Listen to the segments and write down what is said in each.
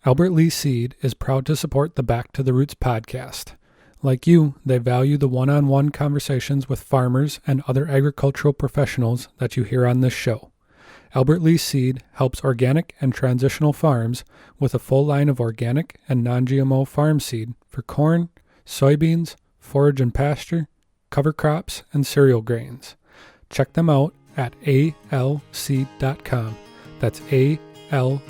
Albert Lee Seed is proud to support the Back to the Roots podcast. Like you, they value the one-on-one conversations with farmers and other agricultural professionals that you hear on this show. Albert Lee Seed helps organic and transitional farms with a full line of organic and non-GMO farm seed for corn, soybeans, forage and pasture, cover crops, and cereal grains. Check them out at alseed.com. That's alseed.com.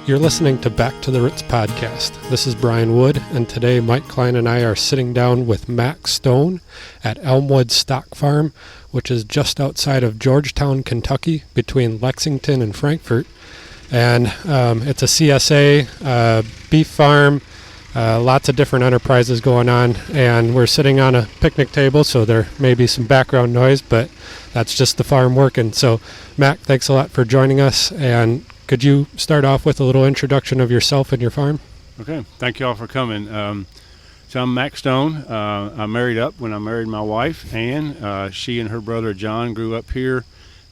You're listening to Back to the Roots podcast. This is Brian Wood, and today Mike Klein and I are sitting down with Mac Stone at Elmwood Stock Farm, which is just outside of Georgetown, Kentucky, between Lexington and Frankfort. And it's a CSA beef farm, lots of different enterprises going on, and we're sitting on a picnic table, so there may be some background noise, but that's just the farm working. So, Mac, thanks a lot for joining us, and could you start off with a little introduction of yourself and your farm? Okay, thank you all for coming. So I'm Mac Stone. I married up when I married my wife, Ann. She and her brother John grew up here,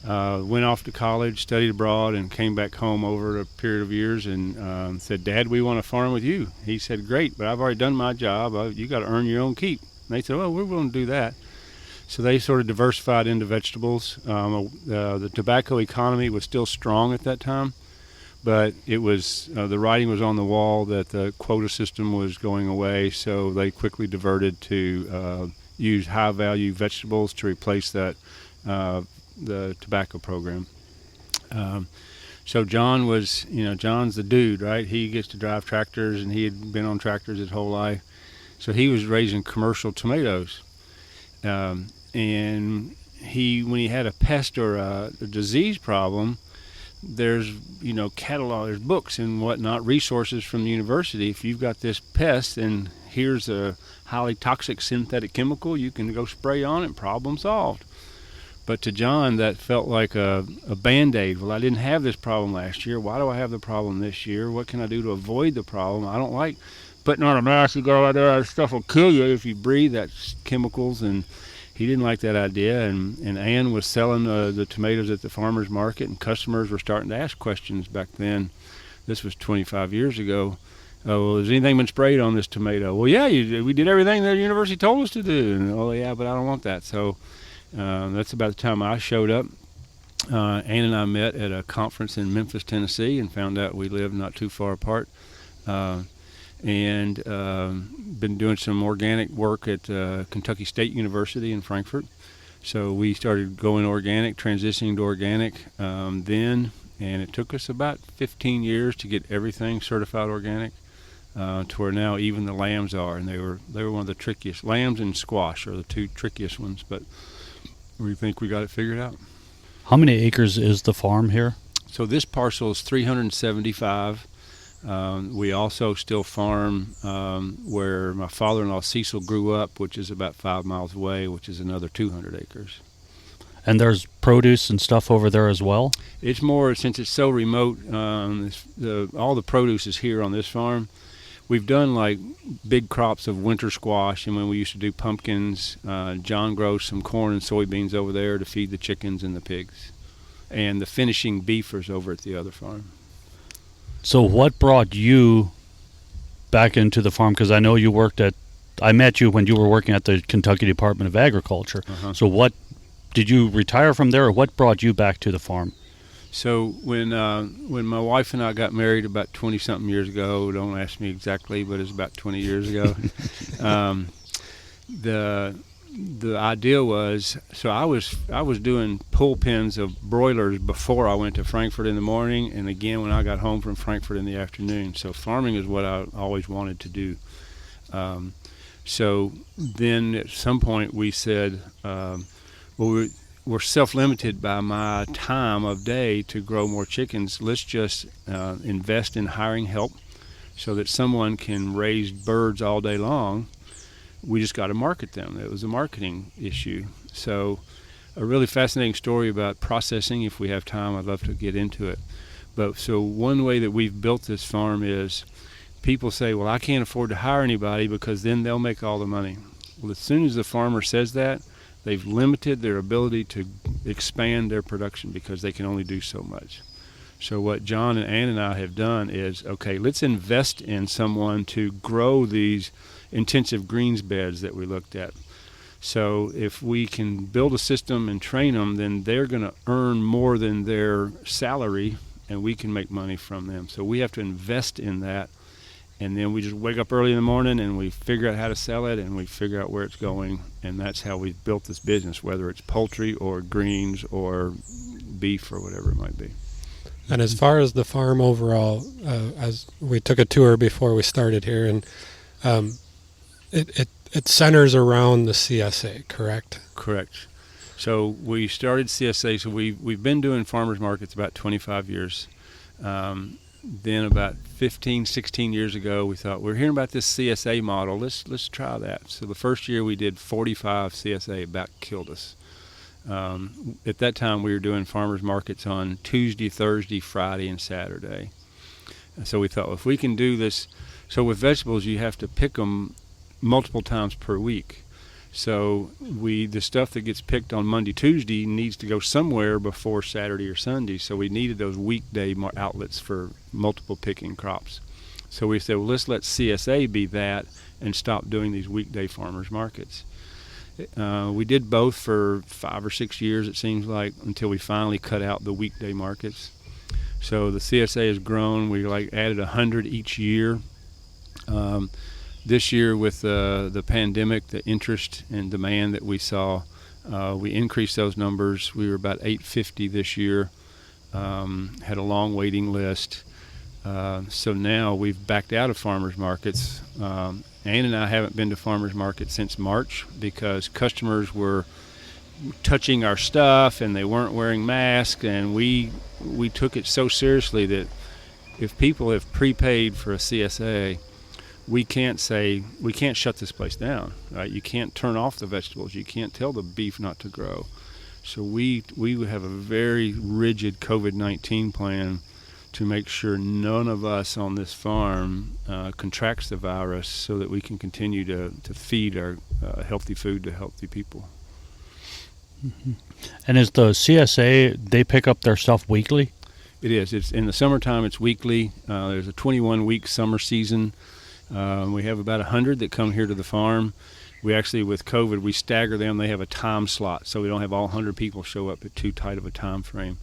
went off to college, studied abroad, and came back home over a period of years and said, "Dad, we want to farm with you." He said, "Great, but I've already done my job. You got to earn your own keep." And they said, "Well, we're willing to do that." So they sort of diversified into vegetables. The tobacco economy was still strong at that time, but it was the writing was on the wall that the quota system was going away, so they quickly diverted to use high-value vegetables to replace that the tobacco program. So John was, John's the dude, right? He gets to drive tractors, and he had been on tractors his whole life. So he was raising commercial tomatoes, and when he had a pest or a disease problem, there's catalog, there's books and whatnot, resources from the university. If you've got this pest and here's a highly toxic synthetic chemical, you can go spray on it, problem solved. But to John, that felt like a band-aid. Well, I didn't have this problem last year. Why do I have the problem this year? What can I do to avoid the problem? I don't like putting on a mask. You go out there, that stuff will kill you if you breathe that chemicals, and he didn't like that idea, and Ann was selling the tomatoes at the farmer's market, and customers were starting to ask questions back then. This was 25 years ago. Well, has anything been sprayed on this tomato? Well, yeah, we did everything the university told us to do. And, oh, yeah, but I don't want that. So that's about the time I showed up. Ann and I met at a conference in Memphis, Tennessee, and found out we lived not too far apart. And been doing some organic work at Kentucky State University in Frankfort. So we started going organic, transitioning to organic then, and it took us about 15 years to get everything certified organic to where now even the lambs are, and they were one of the trickiest. Lambs and squash are the two trickiest ones, but we think we got it figured out. How many acres is the farm here? So this parcel is 375. We also still farm where my father-in-law Cecil grew up, which is about 5 miles away, which is another 200 acres. And there's produce and stuff over there as well? It's more, since it's so remote, all the produce is here on this farm. We've done like big crops of winter squash, and when we used to do pumpkins, John grows some corn and soybeans over there to feed the chickens and the pigs. And the finishing beefers over at the other farm. So what brought you back into the farm? Because I know you I met you when you were working at the Kentucky Department of Agriculture. Uh-huh. So did you retire from there, or what brought you back to the farm? So when my wife and I got married about 20-something years ago, don't ask me exactly, but it's about 20 years ago, the idea was, so I was doing pull pens of broilers before I went to Frankfort in the morning, and again when I got home from Frankfort in the afternoon. So farming is what I always wanted to do. So then at some point we said, we're self-limited by my time of day to grow more chickens. Let's just invest in hiring help so that someone can raise birds all day long. We just got to market them. It was a marketing issue. So a really fascinating story about processing. If we have time, I'd love to get into it. But so one way that we've built this farm is people say, well, I can't afford to hire anybody because then they'll make all the money. Well, as soon as the farmer says that, they've limited their ability to expand their production because they can only do so much. So what John and Ann and I have done is, okay, let's invest in someone to grow these intensive greens beds that we looked at. So if we can build a system and train them, then they're going to earn more than their salary, and we can make money from them. So we have to invest in that, and then we just wake up early in the morning and we figure out how to sell it, and we figure out where it's going, and that's how we've built this business, whether it's poultry or greens or beef or whatever it might be. And as far as the farm overall, as we took a tour before we started here, and it centers around the CSA, correct? Correct. So we started CSA, so we've been doing farmers markets about 25 years. Then about 15, 16 years ago, we thought, we're hearing about this CSA model, let's try that. So the first year we did 45 CSA, about killed us. At that time, we were doing farmers markets on Tuesday, Thursday, Friday, and Saturday. And so we thought, well, if we can do this, so with vegetables, you have to pick them multiple times per week. So the stuff that gets picked on Monday, Tuesday needs to go somewhere before Saturday or Sunday. So we needed those weekday outlets for multiple picking crops. So we said, well, let's let CSA be that and stop doing these weekday farmers markets. We did both for 5 or 6 years, it seems like, until we finally cut out the weekday markets. So the CSA has grown. We added 100 each year. This year with the pandemic, the interest and demand that we saw, we increased those numbers. We were about 850 this year, had a long waiting list. So now we've backed out of farmers markets. Ann and I haven't been to farmers market since March because customers were touching our stuff and they weren't wearing masks, and we took it so seriously that if people have prepaid for a CSA, we can't shut this place down, right? You can't turn off the vegetables. You can't tell the beef not to grow. So we have a very rigid COVID-19 plan to make sure none of us on this farm contracts the virus so that we can continue to feed our healthy food to healthy people. Mm-hmm. And is the CSA, they pick up their stuff weekly? It is. It's in the summertime, it's weekly. There's a 21-week summer season. We have about 100 that come here to the farm. We actually, with COVID, we stagger them. They have a time slot, so we don't have all 100 people show up at too tight of a time frame.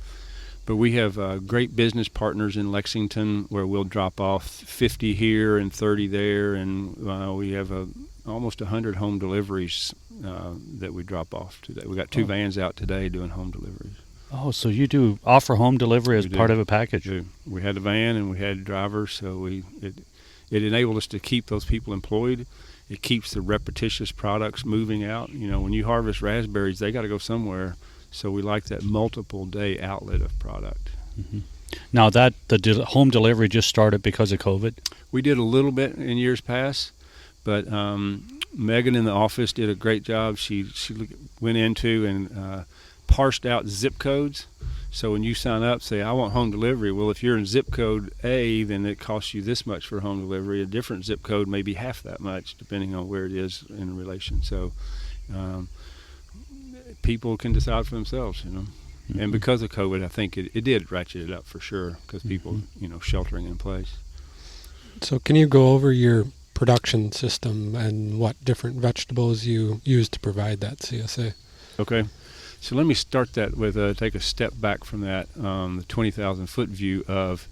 But we have great business partners in Lexington where we'll drop off 50 here and 30 there, and we have almost 100 home deliveries that we drop off today. We got 2 vans out today doing home deliveries. Oh, so you do offer home delivery as part of a package? We do. We had a van and we had drivers, so it enabled us to keep those people employed. It keeps the repetitious products moving out. You know, when you harvest raspberries, they got to go somewhere. So we like that multiple day outlet of product. Mm-hmm. Now the home delivery just started because of COVID? We did a little bit in years past, but Megan in the office did a great job. She went into and parsed out zip codes. So when you sign up, say, I want home delivery. Well, if you're in zip code A, then it costs you this much for home delivery. A different zip code may be half that much, depending on where it is in relation. So people can decide for themselves, you know. Mm-hmm. And because of COVID, I think it did ratchet it up for sure, because people, sheltering in place. So can you go over your production system and what different vegetables you use to provide that CSA? Okay. So let me start that with take a step back from that, the 20,000 foot view of,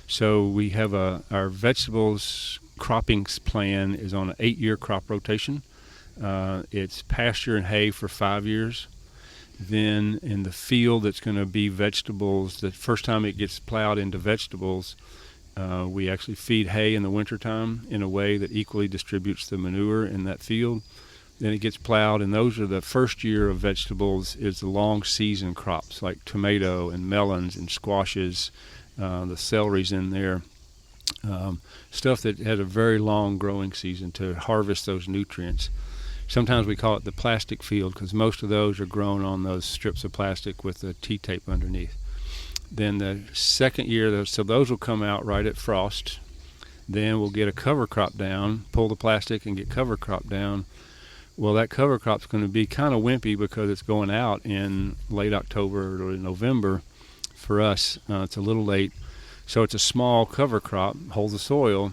so we have our vegetables cropping plan is on an 8-year crop rotation. It's pasture and hay for 5 years. Then in the field, it's going to be vegetables. The first time it gets plowed into vegetables, we actually feed hay in the wintertime in a way that equally distributes the manure in that field. Then it gets plowed, and those are the first year of vegetables is the long season crops like tomato and melons and squashes, the celery's in there, stuff that has a very long growing season to harvest those nutrients. Sometimes we call it the plastic field because most of those are grown on those strips of plastic with the T-tape underneath. Then the second year, so those will come out right at frost. Then we'll get a cover crop down, pull the plastic and get cover crop down. Well, that cover crop's going to be kind of wimpy because it's going out in late October or November. For us, it's a little late. So it's a small cover crop, holds the soil,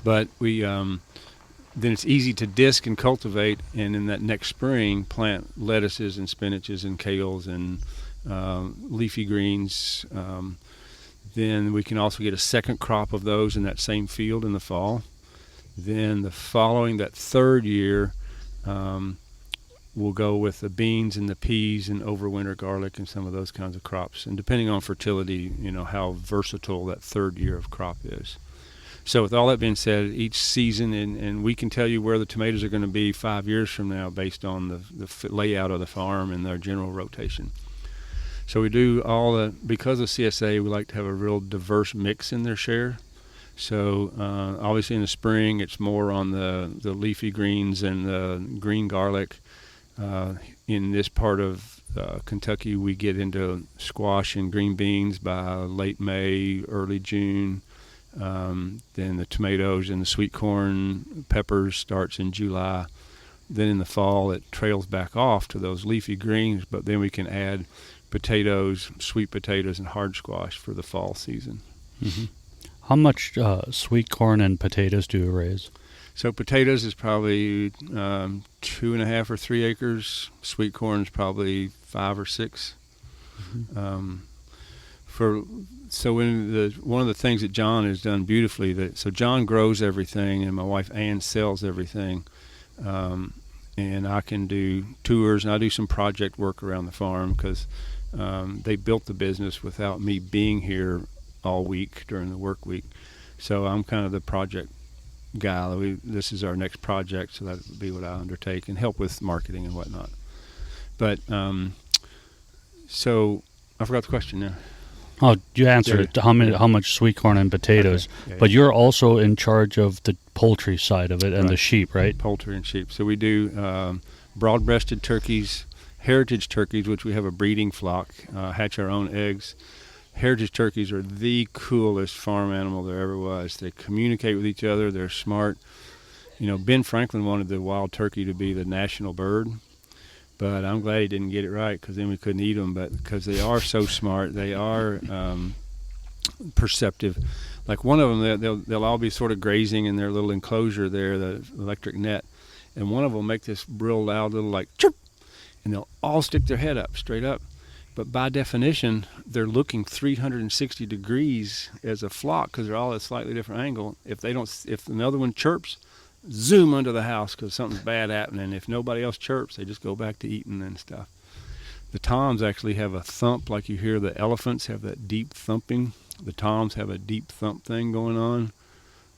but we then it's easy to disc and cultivate, and in that next spring plant lettuces and spinaches and kales and leafy greens. Then we can also get a second crop of those in that same field in the fall. Then that third year, we'll go with the beans and the peas and overwinter garlic and some of those kinds of crops. And depending on fertility, how versatile that third year of crop is. So with all that being said, each season, and we can tell you where the tomatoes are going to be 5 years from now based on the layout of the farm and their general rotation. So we do because of CSA, we like to have a real diverse mix in their share. So obviously in the spring, it's more on the leafy greens and the green garlic. In this part of Kentucky, we get into squash and green beans by late May, early June. Then the tomatoes and the sweet corn, peppers starts in July. Then in the fall, it trails back off to those leafy greens, but then we can add potatoes, sweet potatoes, and hard squash for the fall season. Mm-hmm. How much sweet corn and potatoes do you raise? So potatoes is probably 2.5 or 3 acres. Sweet corn is probably 5 or 6. Mm-hmm. One of the things that John has done beautifully, so John grows everything, and my wife Ann sells everything. And I can do tours, and I do some project work around the farm because they built the business without me being here all week during the work week. So I'm kind of the project guy. This is our next project, so that would be what I undertake and help with marketing and whatnot. But so I forgot the question now. Oh, you answered it. How much sweet corn and potatoes? Okay. Yeah, but you're also in charge of the poultry side of it and the sheep, right? Poultry and sheep. So we do broad-breasted turkeys, heritage turkeys, which we have a breeding flock, hatch our own eggs. Heritage turkeys are the coolest farm animal there ever was. They communicate with each other. They're smart. Ben Franklin wanted the wild turkey to be the national bird, but I'm glad he didn't get it right because then we couldn't eat them. But because they are so smart, they are perceptive. Like one of them, they'll all be sort of grazing in their little enclosure there, the electric net, and one of them will make this real loud little like chirp, and they'll all stick their head up, straight up. But by definition, they're looking 360 degrees as a flock because they're all at a slightly different angle. If another one chirps, zoom under the house because something's bad happening. If nobody else chirps, they just go back to eating and stuff. The toms actually have a thump, like you hear the elephants have that deep thumping. The toms have a deep thump thing going on.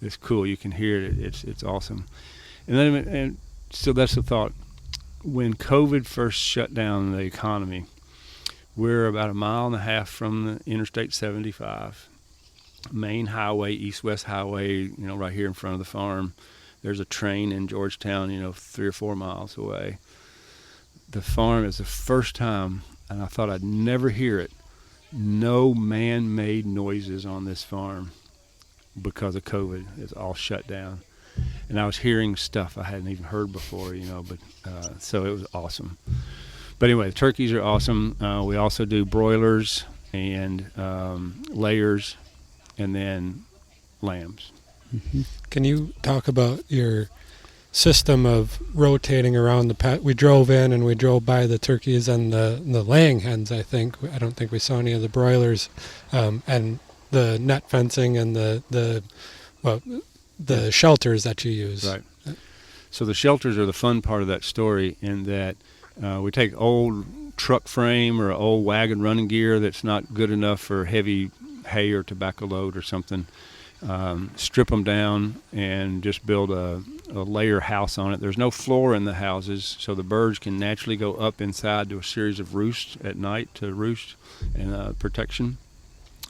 It's cool. You can hear it. It's awesome. And so that's the thought. When COVID first shut down the economy, we're about 1.5 miles from the Interstate 75, main highway, east-west highway, right here in front of the farm. There's a train in Georgetown, 3 or 4 miles away. The farm is the first time, and I thought I'd never hear it, no man-made noises on this farm because of COVID. It's all shut down. And I was hearing stuff I hadn't even heard before, so it was awesome. But anyway, the turkeys are awesome. We also do broilers and layers and then lambs. Mm-hmm. Can you talk about your system of rotating around the pet? We drove in and we drove by the turkeys and the laying hens, I think. I don't think we saw any of the broilers. And the net fencing and the shelters that you use. Right. So the shelters are the fun part of that story in that we take old truck frame or old wagon running gear that's not good enough for heavy hay or tobacco load or something, strip them down and just build a layer house on it. There's no floor in the houses, so the birds can naturally go up inside to a series of roosts at night to roost and protection.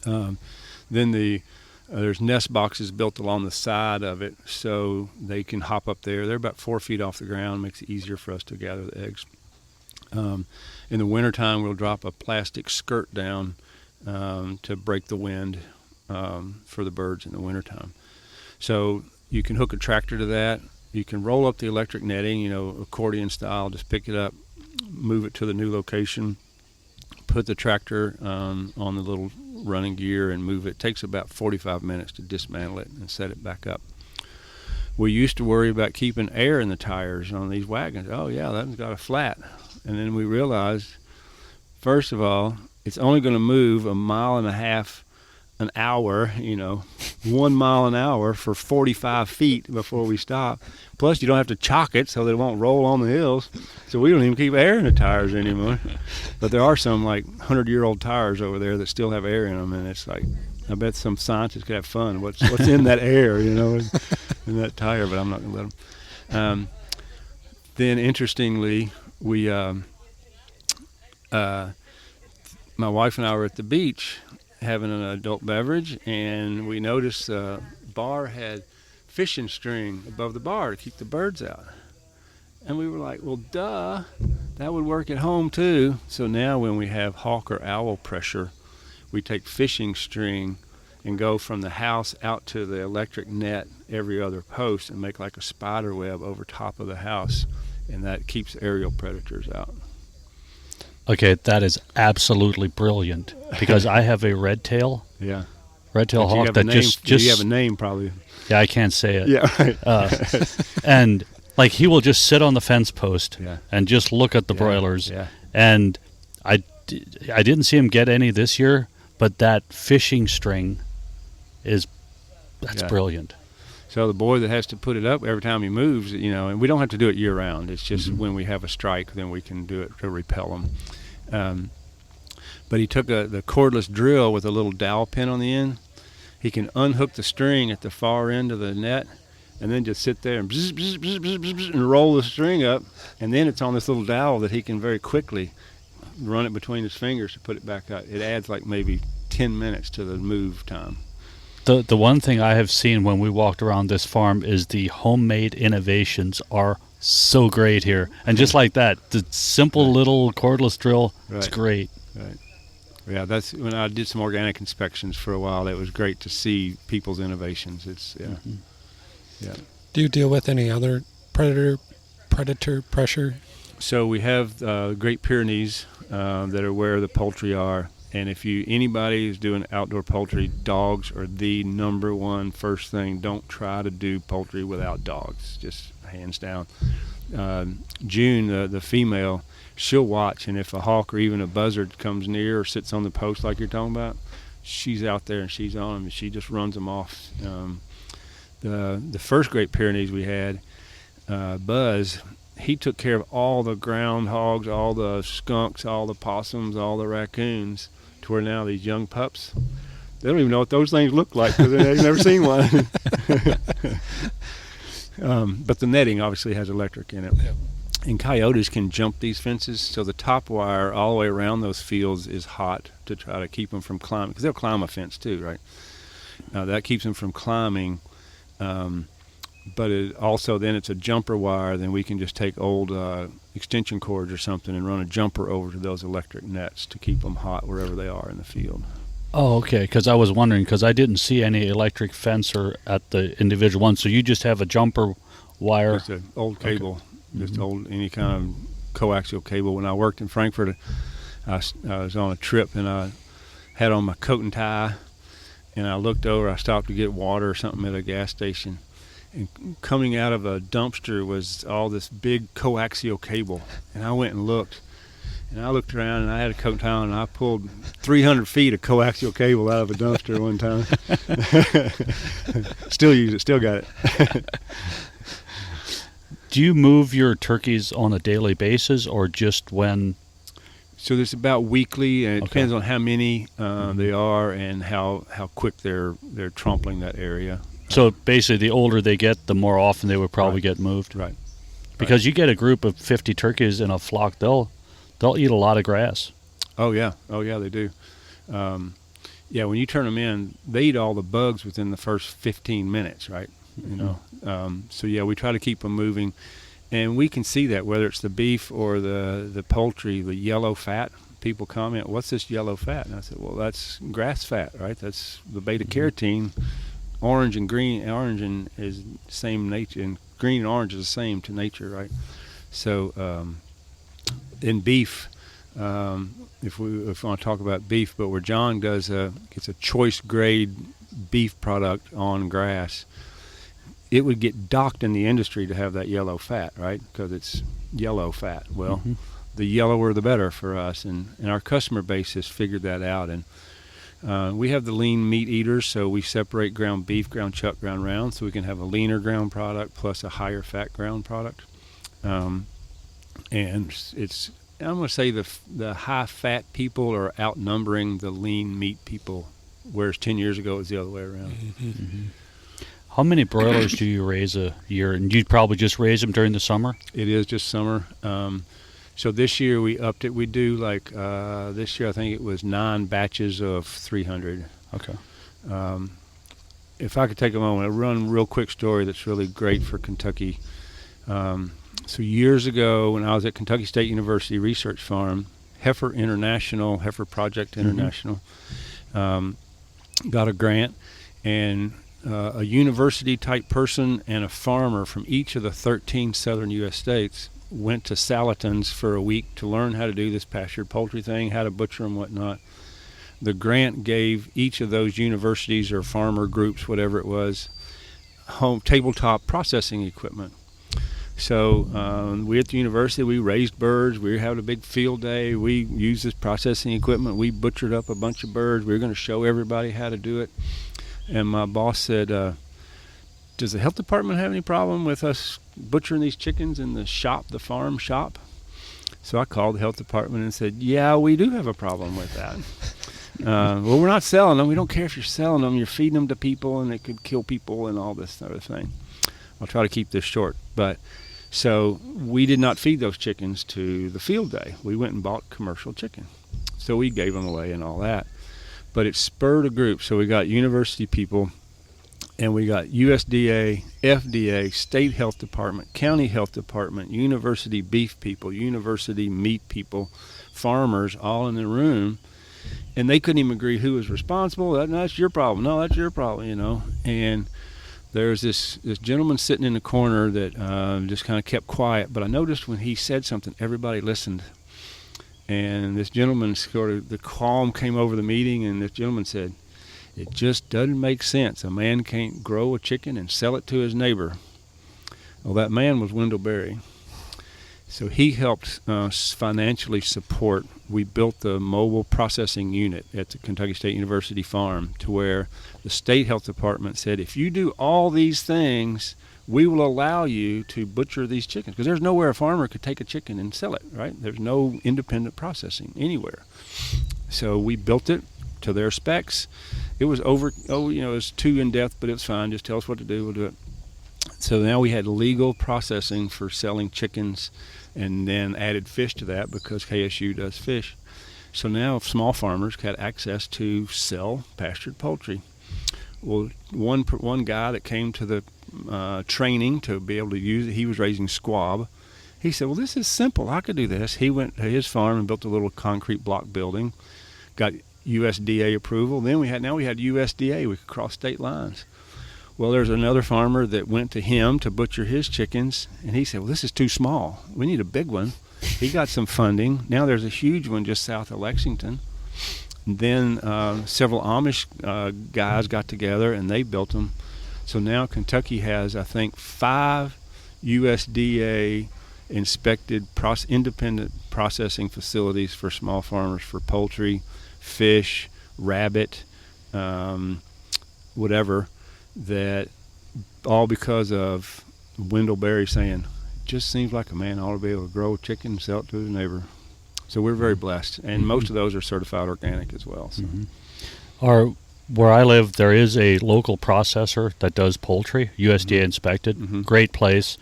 Then there's nest boxes built along the side of it so they can hop up there. They're about 4 feet off the ground, makes it easier for us to gather the eggs. In the wintertime, we'll drop a plastic skirt down to break the wind for the birds in the wintertime. So you can hook a tractor to that. You can roll up the electric netting, accordion style, just pick it up, move it to the new location, put the tractor on the little running gear and move it. It takes about 45 minutes to dismantle it and set it back up. We used to worry about keeping air in the tires on these wagons. Oh, yeah, that one's got a flat. And then we realized, first of all, it's only going to move 1.5 miles an hour, 1 mile an hour for 45 feet before we stop. Plus, you don't have to chock it so that it won't roll on the hills. So we don't even keep air in the tires anymore. But there are some 100-year-old tires over there that still have air in them, and it's like, I bet some scientists could have fun. What's in that air, in that tire? But I'm not going to let them. Then, interestingly, we, my wife and I were at the beach having an adult beverage, and we noticed the bar had fishing string above the bar to keep the birds out. And we were like, well, duh, that would work at home too. So now when we have hawk or owl pressure, we take fishing string and go from the house out to the electric net every other post and make like a spider web over top of the house, and that keeps aerial predators out. Okay, that is absolutely brilliant, because I have a red-tail hawk that just you have a name probably. Yeah, I can't say it. Yeah, right. And he will just sit on the fence post and just look at the broilers. Yeah. And I didn't see him get any this year, but that fishing string that's brilliant. So the boy that has to put it up every time he moves, and we don't have to do it year round. It's just when we have a strike, then we can do it to repel them. But he took the cordless drill with a little dowel pin on the end. He can unhook the string at the far end of the net and then just sit there and bzz, bzz, bzz, bzz, bzz, and roll the string up. And then it's on this little dowel that he can very quickly run it between his fingers to put it back up. It adds maybe 10 minutes to the move time. The one thing I have seen when we walked around this farm is the homemade innovations are so great here. And just like that, the simple little cordless drill, it's great. Right. Yeah, that's when I did some organic inspections for a while. It was great to see people's innovations. Yeah. Do you deal with any other predator pressure? So we have Great Pyrenees that are where the poultry are. And if anybody is doing outdoor poultry, dogs are the number one first thing. Don't try to do poultry without dogs, just hands down. June, the female, she'll watch, and if a hawk or even a buzzard comes near or sits on the post like you're talking about, she's out there and she's on them, and she just runs them off. The first Great Pyrenees we had, Buzz, he took care of all the groundhogs, all the skunks, all the possums, all the raccoons, to where now these young pups, they don't even know what those things look like because they've never seen one. But the netting obviously has electric in it. Yeah. And coyotes can jump these fences, so the top wire all the way around those fields is hot to try to keep them from climbing, because they'll climb a fence too, right? That keeps them from climbing. But it also, then it's a jumper wire, then we can just take old extension cords or something and run a jumper over to those electric nets to keep them hot wherever they are in the field. Oh, okay, because I was wondering, because I didn't see any electric fencer at the individual one, so you just have a jumper wire? Just an old cable, just old, any kind of coaxial cable. When I worked in Frankfurt, I was on a trip, and I had on my coat and tie, and I looked over, I stopped to get water or something at a gas station, and coming out of a dumpster was all this big coaxial cable. And I went and looked, and I looked around, and I had a coat and tie on, and I pulled 300 feet of coaxial cable out of a dumpster one time. Still use it, still got it. Do you move your turkeys on a daily basis, or just when? So there's about weekly, and it depends on how many they are and how quick they're trampling that area. So basically, the older they get, the more often they would probably get moved. Right. Because you get a group of 50 turkeys in a flock, they'll eat a lot of grass. Oh yeah, they do. When you turn them in, they eat all the bugs within the first 15 minutes, right? So we try to keep them moving, and we can see that whether it's the beef or the poultry, the yellow fat. people comment, "What's this yellow fat?" And I said, "Well, that's grass fat, right? That's the beta carotene. Orange and green, is same nature, and green and orange is the same to nature, right?" So in beef, if we want to talk about beef, but where John gets a choice grade beef product on grass, it would get docked in the industry to have that yellow fat, right? Because it's yellow fat. Well, the yellower the better for us, and our customer base has figured that out. And we have the lean meat eaters, so we separate ground beef, ground chuck, ground round, so we can have a leaner ground product plus a higher fat ground product. And it's, I'm going to say the high fat people are outnumbering the lean meat people, whereas 10 years ago it was the other way around. How many broilers do you raise a year? And you'd probably just raise them during the summer? It is just summer. So this year we upped it. We do this year I think it was 9 batches of 300. Okay. If I could take a moment, I'll run a real quick story that's really great for Kentucky. So years ago when I was at Kentucky State University Research Farm, Heifer Project International, got a grant, and a university-type person and a farmer from each of the 13 southern U.S. states went to Salatin's for a week to learn how to do this pastured poultry thing, how to butcher them, whatnot. The grant gave each of those universities or farmer groups, whatever it was, home tabletop processing equipment. So we at the university, we raised birds. We were having a big field day. We used this processing equipment. We butchered up a bunch of birds. We were going to show everybody how to do it. And my boss said, "Does the health department have any problem with us butchering these chickens in the shop, the farm shop?" So I called the health department and said, "Yeah, we do have a problem with that. Well, we're not selling them. We don't care if you're selling them. You're feeding them to people, and it could kill people and all this other thing." I'll try to keep this short. But so we did not feed those chickens to the field day. We went and bought commercial chicken. So we gave them away and all that. But it spurred a group. So we got university people, and we got USDA, FDA, state health department, county health department, university beef people, university meat people, farmers, all in the room. And they couldn't even agree who was responsible. That's your problem. No, that's your problem, you know. And there's this gentleman sitting in the corner that just kind of kept quiet. But I noticed when he said something, everybody listened. And this gentleman, sort of the calm came over the meeting, and this gentleman said, "It just doesn't make sense. A man can't grow a chicken and sell it to his neighbor." Well, that man was Wendell Berry. So he helped financially support. We built the mobile processing unit at the Kentucky State University Farm, to where the state health department said, "If you do all these things, we will allow you to butcher these chickens," because there's nowhere a farmer could take a chicken and sell it, right? There's no independent processing anywhere. So we built it to their specs. It was it was too in-depth, but it was fine. Just tell us what to do, we'll do it. So now we had legal processing for selling chickens, and then added fish to that because KSU does fish. So now small farmers had access to sell pastured poultry. Well, one guy that came to the training to be able to use it, he was raising squab. He said, "Well, this is simple. I could do this." He went to his farm and built a little concrete block building, got USDA approval. Then we had USDA. We could cross state lines. Well, there's another farmer that went to him to butcher his chickens, and he said, "Well, this is too small. We need a big one." He got some funding. Now there's a huge one just south of Lexington. And then several Amish guys got together and they built them. So now Kentucky has, I think, 5 USDA inspected independent processing facilities for small farmers for poultry, fish, rabbit, whatever, that all because of Wendell Berry saying, "It just seems like a man ought to be able to grow a chicken and sell it to his neighbor." So we're very blessed, and most of those are certified organic as well. So. Where I live, there is a local processor that does poultry, USDA inspected. Great place.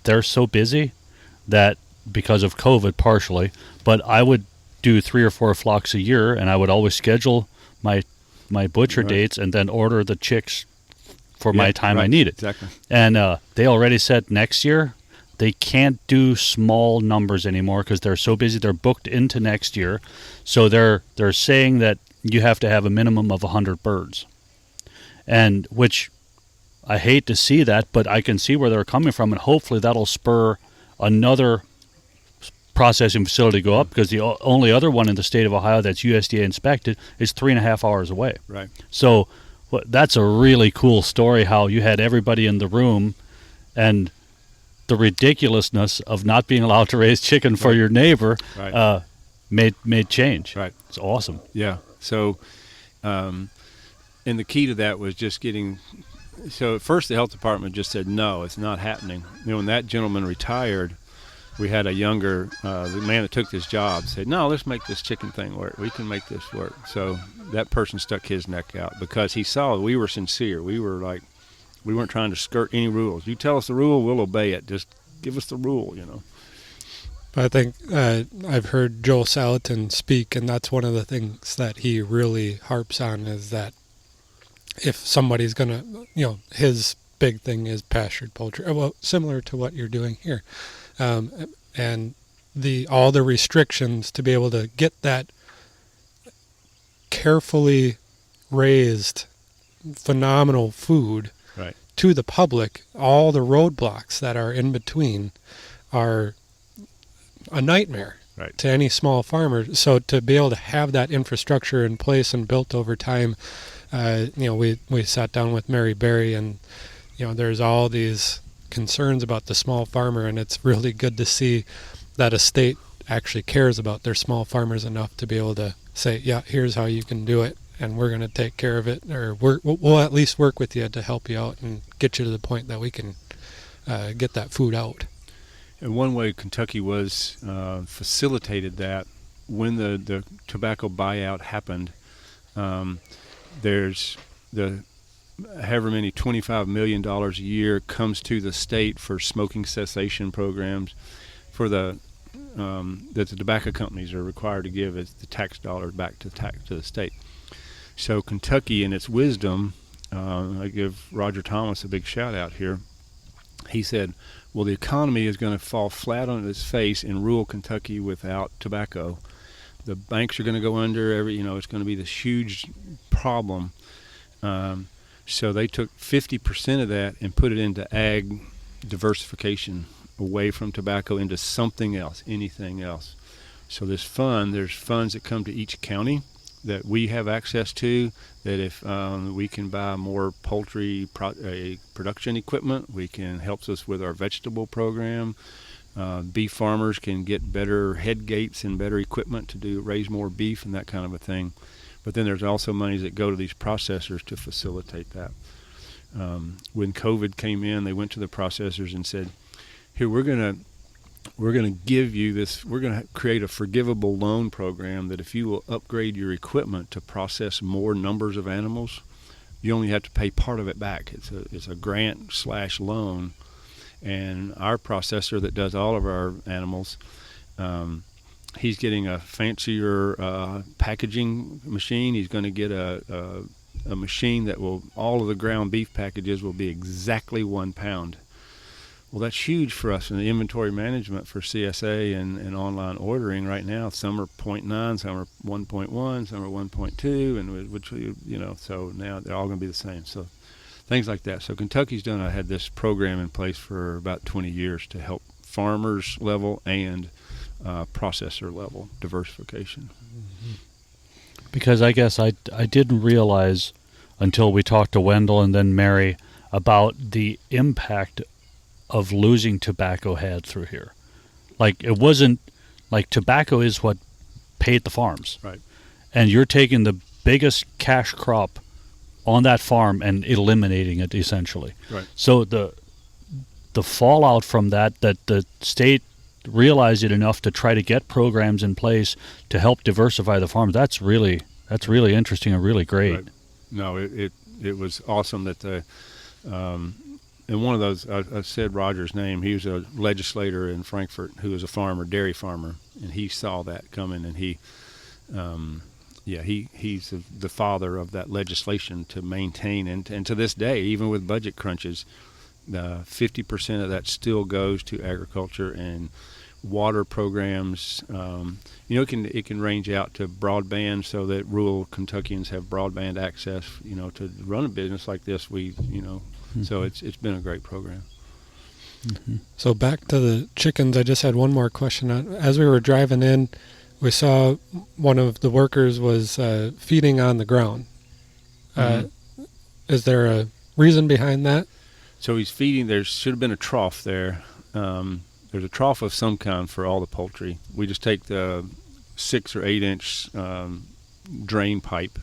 They're so busy that because of COVID partially, but I would do 3 or 4 flocks a year, and I would always schedule my butcher dates and then order the chicks for my time I need it. Exactly. And they already said next year they can't do small numbers anymore because they're so busy. They're booked into next year. So they're saying that you have to have a minimum of 100 birds. And which I hate to see that, but I can see where they're coming from, and hopefully that'll spur another processing facility to go up, because the only other one in the state of Ohio that's USDA inspected is 3.5 hours away. Right. So that's a really cool story, how you had everybody in the room, and the ridiculousness of not being allowed to raise chicken for your neighbor made change. Right. It's awesome. Yeah. So, and the key to that was just getting. So at first the health department just said no, it's not happening. When that gentleman retired, we had a younger, the man that took this job said, no, let's make this chicken thing work. We can make this work. So that person stuck his neck out because he saw we were sincere. We were like, we weren't trying to skirt any rules. You tell us the rule, we'll obey it. Just give us the rule, But I think I've heard Joel Salatin speak, and that's one of the things that he really harps on, is that if somebody's going to, his big thing is pastured poultry, well, similar to what you're doing here. And all the restrictions to be able to get that carefully raised, phenomenal food to the public, all the roadblocks that are in between are a nightmare to any small farmer. So to be able to have that infrastructure in place and built over time, we sat down with Mary Berry, and there's all these concerns about the small farmer, and it's really good to see that a state actually cares about their small farmers enough to be able to say, yeah, here's how you can do it, and we're going to take care of it, or we'll at least work with you to help you out and get you to the point that we can get that food out. And one way Kentucky was facilitated that, when the tobacco buyout happened, there's the however many $25 million a year comes to the state for smoking cessation programs for that the tobacco companies are required to give as the tax dollars back to the state. So Kentucky, in its wisdom, I give Roger Thomas a big shout out here. He said, well, the economy is going to fall flat on its face in rural Kentucky without tobacco. The banks are going to go under. It's going to be this huge problem. So they took 50% of that and put it into ag diversification, away from tobacco into something else, anything else. So there's funds that come to each county that we have access to, that if we can buy more poultry production equipment, helps us with our vegetable program. Beef farmers can get better head gates and better equipment to raise more beef and that kind of a thing. But then there's also monies that go to these processors to facilitate that. When COVID came in, they went to the processors and said, here, we're going to give you this, we're going to create a forgivable loan program that if you will upgrade your equipment to process more numbers of animals, you only have to pay part of it back. It's a grant/loan. And our processor that does all of our animals, he's getting a fancier packaging machine. He's going to get a machine that all of the ground beef packages will be exactly 1 pound. Well, that's huge for us in the inventory management for CSA and online ordering right now. Some are 0.9, some are 1.1, some are 1.2, and so now they're all going to be the same. So things like that. So Kentucky's had this program in place for about 20 years to help farmers level and processor level diversification. Because I guess I didn't realize until we talked to Wendell and then Mary about the impact of losing tobacco had through here. Like, it wasn't like tobacco is what paid the farms. Right. And you're taking the biggest cash crop on that farm and eliminating it essentially. Right. So the fallout from that the state realized it enough to try to get programs in place to help diversify the farms. That's really interesting and really great. Right. No, it was awesome that and one of those, I said Roger's name, he was a legislator in Frankfort who was a farmer, dairy farmer, and he saw that coming, and he's the father of that legislation to maintain, and to this day, even with budget crunches, 50% of that still goes to agriculture and water programs. It can range out to broadband, so that rural Kentuckians have broadband access. To run a business like this, so it's been a great program. Mm-hmm. So back to the chickens, I just had one more question. As we were driving in, we saw one of the workers was feeding on the ground. Is there a reason behind that? So he's feeding. There should have been a trough there. There's a trough of some kind for all the poultry. We just take the 6 or 8 inch drain pipe,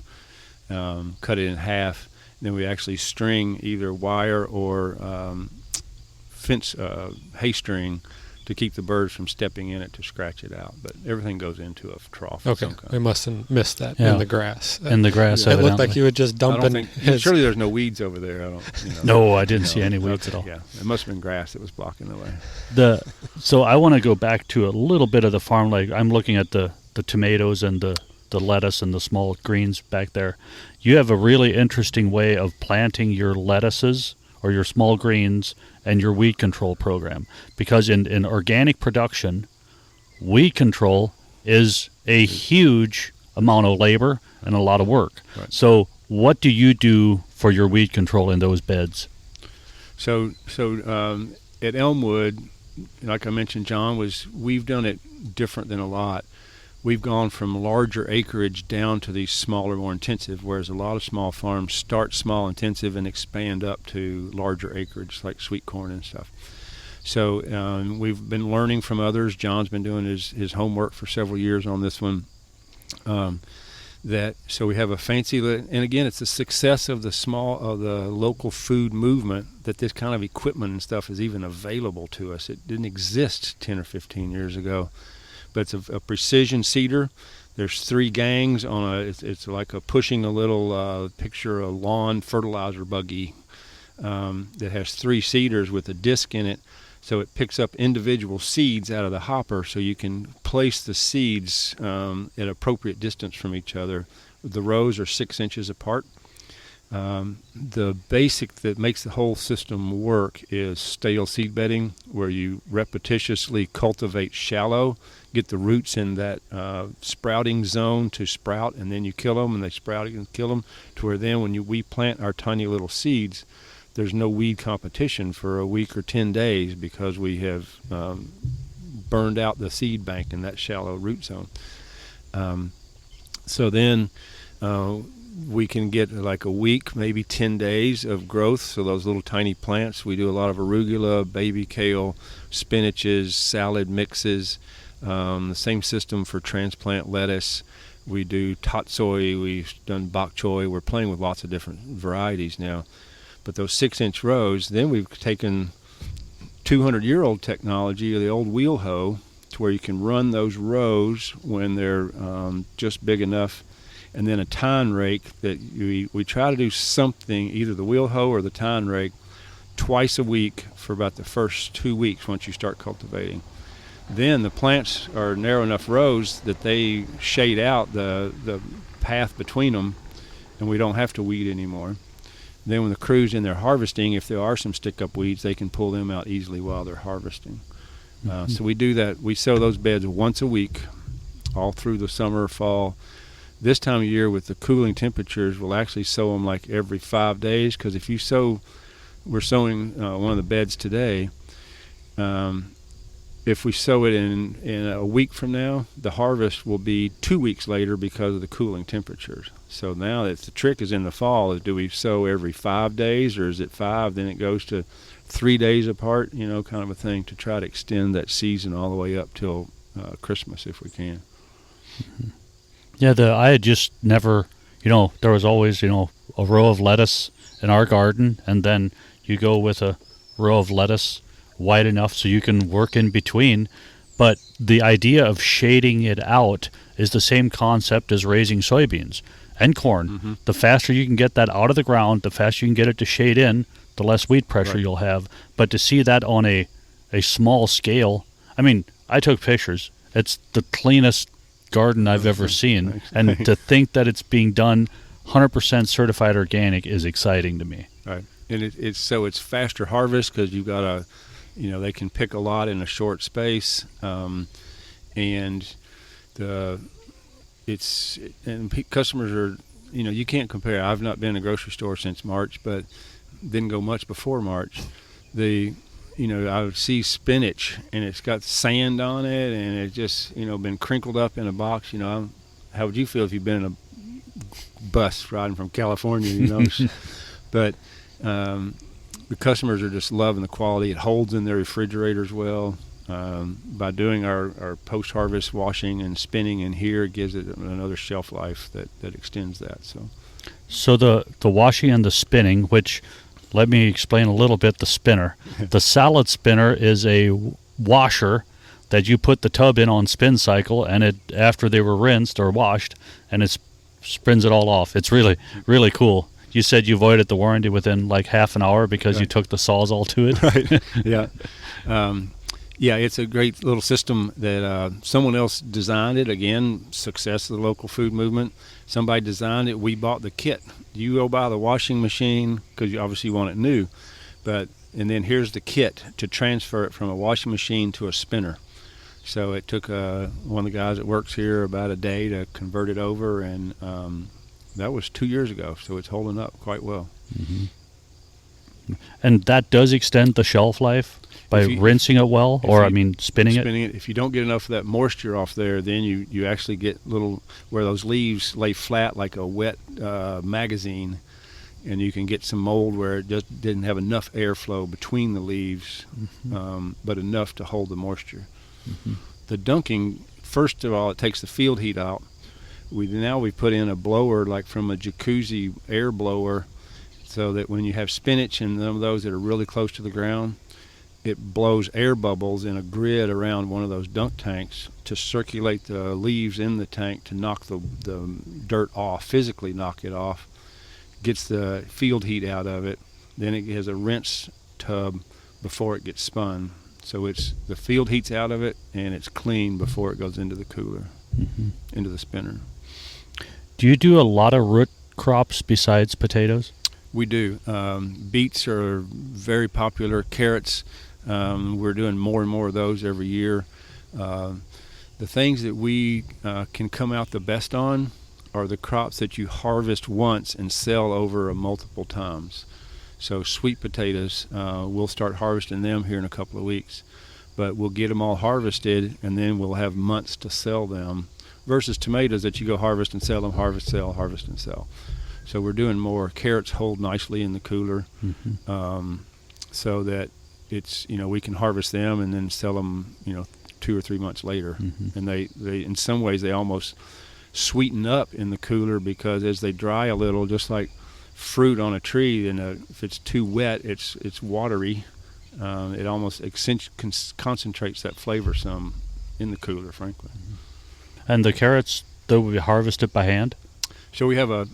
cut it in half, and then we actually string either wire or fence hay string to keep the birds from stepping in it to scratch it out. But everything goes into a trough. Okay, we must have missed that in the grass. In the grass, it looked like you would just dump in his... Surely there's no weeds over there. No, I didn't see any weeds at all. Yeah, it must have been grass that was blocking the way. So I want to go back to a little bit of the farm. Like I'm looking at the tomatoes and the lettuce and the small greens back there. You have a really interesting way of planting your lettuces or your small greens and your weed control program, because in organic production, weed control is a huge amount of labor and a lot of work. Right. So what do you do for your weed control in those beds? So at Elmwood, like I mentioned, John, we've done it different than a lot. We've gone from larger acreage down to these smaller, more intensive, whereas a lot of small farms start small, intensive, and expand up to larger acreage, like sweet corn and stuff. So we've been learning from others. John's been doing his homework for several years on this one. So we have a fancy, and again, it's the success of the local food movement that this kind of equipment and stuff is even available to us. It didn't exist 10 or 15 years ago. But it's a precision seeder. There's 3 gangs on it's like pushing a little picture a lawn fertilizer buggy that has 3 seeders with a disc in it, so it picks up individual seeds out of the hopper, so you can place the seeds at appropriate distance from each other. The rows are 6 inches apart. The basic that makes the whole system work is stale seed bedding, where you repetitiously cultivate shallow, get the roots in that sprouting zone to sprout, and then you kill them, and they sprout and kill them, to where then when we plant our tiny little seeds, there's no weed competition for a week or 10 days because we have burned out the seed bank in that shallow root zone. So then we can get like a week, maybe 10 days of growth. So those little tiny plants, we do a lot of arugula, baby kale, spinaches, salad mixes. The same system for transplant lettuce. We do tatsoi, we've done bok choy. We're playing with lots of different varieties now. But those 6-inch rows, then we've taken 200-year-old technology, the old wheel hoe, to where you can run those rows when they're just big enough, and then a tine rake that we try to do something, either the wheel hoe or the tine rake, twice a week for about the first 2 weeks once you start cultivating. Then the plants are narrow enough rows that they shade out the path between them, and we don't have to weed anymore. Then when the crew's in there harvesting, if there are some stick-up weeds, they can pull them out easily while they're harvesting. So we do that. We sow those beds once a week, all through the summer, fall. This time of year with the cooling temperatures, we'll actually sow them like every 5 days, because if you we're sowing one of the beds today, if we sow it in a week from now, the harvest will be 2 weeks later because of the cooling temperatures. So now if the trick is in the fall, is do we sow every 5 days, or is it 5, then it goes to 3 days apart, kind of a thing, to try to extend that season all the way up till Christmas if we can. Mm-hmm. Yeah, I had just never, there was always, a row of lettuce in our garden, and then you go with a row of lettuce wide enough so you can work in between. But the idea of shading it out is the same concept as raising soybeans and corn. Mm-hmm. The faster you can get that out of the ground, the faster you can get it to shade in, the less weed pressure you'll have. But to see that on a small scale, I mean, I took pictures. It's the cleanest garden I've ever seen. And to think that it's being done 100% certified organic is exciting to me. Right. and it's faster harvest because you've got they can pick a lot in a short space, and customers are, you can't compare. I've not been in a grocery store since March, but didn't go much before March. I would see spinach and it's got sand on it and it just, been crinkled up in a box. How would you feel if you've been in a bus riding from California, But the customers are just loving the quality. It holds in their refrigerators well. By doing our post-harvest washing and spinning in here, it gives it another shelf life that extends that. So the washing and the spinning, which, let me explain a little bit the spinner. The salad spinner is a washer that you put the tub in on spin cycle, and it, after they were rinsed or washed, and it spins it all off. It's really, really cool. You said you voided the warranty within like half an hour because you took the saws all to it. Right. Yeah. Yeah, it's a great little system that someone else designed it. Again, success of the local food movement. Somebody designed it. We bought the kit. You go buy the washing machine because you obviously want it new, and then here's the kit to transfer it from a washing machine to a spinner. So it took one of the guys that works here about a day to convert it over, and that was 2 years ago. So it's holding up quite well. Mm-hmm. And that does extend the shelf life? By rinsing it well, spinning it? If you don't get enough of that moisture off there, then you actually get little, where those leaves lay flat like a wet magazine, and you can get some mold where it just didn't have enough airflow between the leaves, but enough to hold the moisture. Mm-hmm. The dunking, first of all, it takes the field heat out. We put in a blower like from a jacuzzi air blower, so that when you have spinach and some of those that are really close to the ground, it blows air bubbles in a grid around one of those dunk tanks to circulate the leaves in the tank to knock the dirt off, physically knock it off, gets the field heat out of it. Then it has a rinse tub before it gets spun. So it's the field heat's out of it and it's clean before it goes into the cooler, into the spinner. Do you do a lot of root crops besides potatoes? We do. Beets are very popular. Carrots. We're doing more and more of those every year. The things that we can come out the best on are the crops that you harvest once and sell over multiple times. So sweet potatoes, we'll start harvesting them here in a couple of weeks. But we'll get them all harvested, and then we'll have months to sell them, versus tomatoes that you go harvest and sell them, harvest, sell, harvest, and sell. So we're doing more. Carrots hold nicely in the cooler, so that it's, we can harvest them and then sell them, 2 or 3 months later. And they in some ways they almost sweeten up in the cooler, because as they dry a little, just like fruit on a tree, and if it's too wet, it's watery. It almost concentrates that flavor some in the cooler, frankly. And the carrots, they'll be harvested by hand? So we have a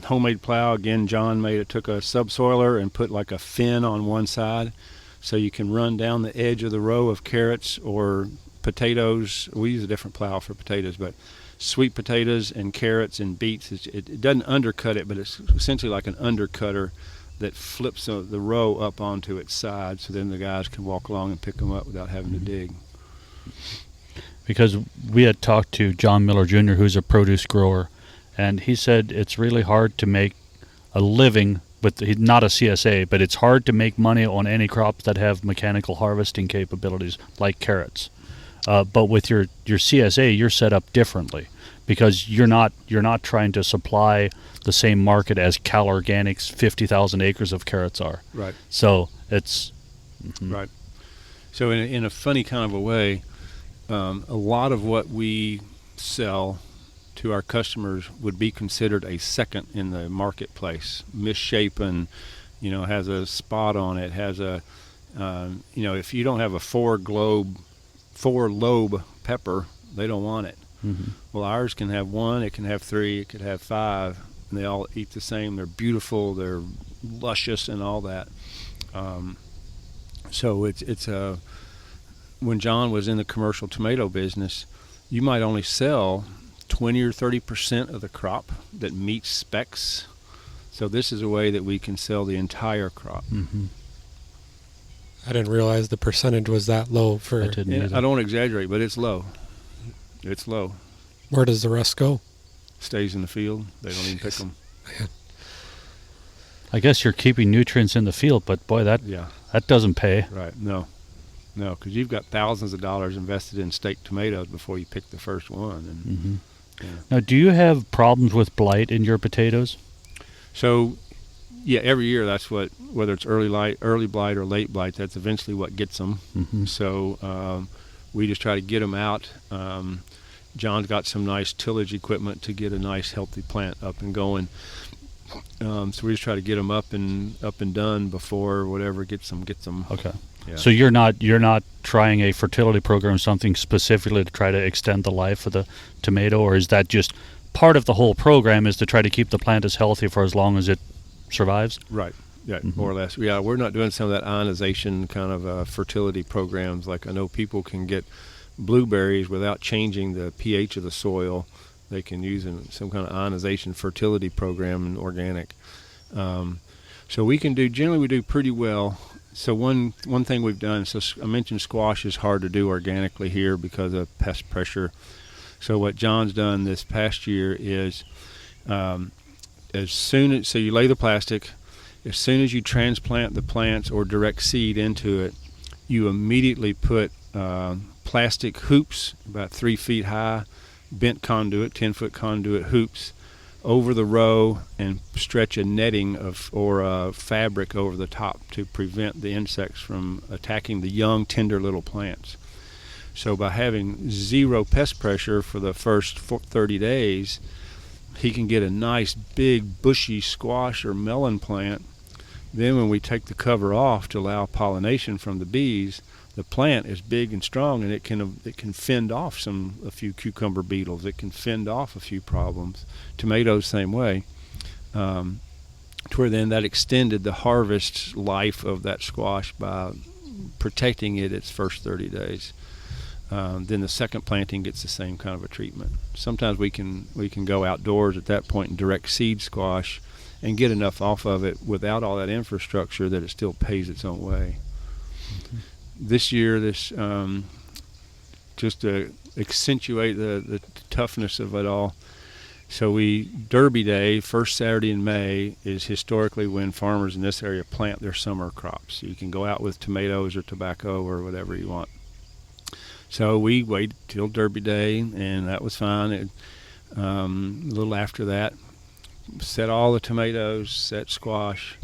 homemade plow. Again, John took a subsoiler and put like a fin on one side, so you can run down the edge of the row of carrots or potatoes. We use a different plow for potatoes, but sweet potatoes and carrots and beets, it doesn't undercut it, but it's essentially like an undercutter that flips the row up onto its side, so then the guys can walk along and pick them up without having to dig. Because we had talked to John Miller Jr., who's a produce grower, and he said it's really hard to make a living with, he's not a CSA, but it's hard to make money on any crops that have mechanical harvesting capabilities, like carrots. But with your CSA, you're set up differently, because you're not trying to supply the same market as Cal Organic's 50,000 acres of carrots are. Right. So it's right. So in a funny kind of a way, a lot of what we sell to our customers would be considered a second in the marketplace. Misshapen, has a spot on it, has a, if you don't have a four lobe pepper, they don't want it. Well, ours can have one, it can have three, it could have five, and they all eat the same. They're beautiful, they're luscious, and all that. So it's when John was in the commercial tomato business, you might only sell 20 or 30% of the crop that meets specs. So this is a way that we can sell the entire crop. Mm-hmm. I didn't realize the percentage was that low for. I didn't either. I don't exaggerate, but it's low. It's low. Where does the rest go? Stays in the field. They don't even pick them. Man. I guess you're keeping nutrients in the field, but boy, that doesn't pay. Right. No, because you've got thousands of dollars invested in staked tomatoes before you pick the first one. And Mm-hmm. yeah. Now, do you have problems with blight in your potatoes? So, yeah, every year that's whether it's early blight or late blight, that's eventually what gets them. Mm-hmm. So we just try to get them out. John's got some nice tillage equipment to get a nice healthy plant up and going. So we just try to get them up and done before whatever gets them. Okay. Yeah. So you're not trying a fertility program, something specifically to try to extend the life of the tomato, or is that just part of the whole program is to try to keep the plant as healthy for as long as it survives? Right. Yeah, Mm-hmm. more or less. Yeah, we're not doing some of that ionization kind of fertility programs. Like I know people can get blueberries without changing the pH of the soil. They can use some kind of ionization fertility program in organic. So we do pretty well. So one thing we've done, so I mentioned squash is hard to do organically here because of pest pressure. So what John's done this past year is so you lay the plastic, as soon as you transplant the plants or direct seed into it, you immediately put plastic hoops about 3 feet high, bent conduit, 10-foot conduit hoops over the row, and stretch a netting or fabric over the top to prevent the insects from attacking the young, tender little plants. So by having zero pest pressure for the first 30 days, he can get a nice big bushy squash or melon plant. Then when we take the cover off to allow pollination from the bees, the plant is big and strong, and it can fend off a few cucumber beetles. It can fend off a few problems. Tomatoes, same way. To where then that extended the harvest life of that squash by protecting it its first 30 days. Then the second planting gets the same kind of a treatment. Sometimes we can go outdoors at that point and direct seed squash and get enough off of it without all that infrastructure that it still pays its own way. Mm-hmm. This year, just to accentuate the toughness of it all, so Derby Day, first Saturday in May, is historically when farmers in this area plant their summer crops. So you can go out with tomatoes or tobacco or whatever you want. So we waited till Derby Day, and that was fine. A little after that, set all the tomatoes, set squash.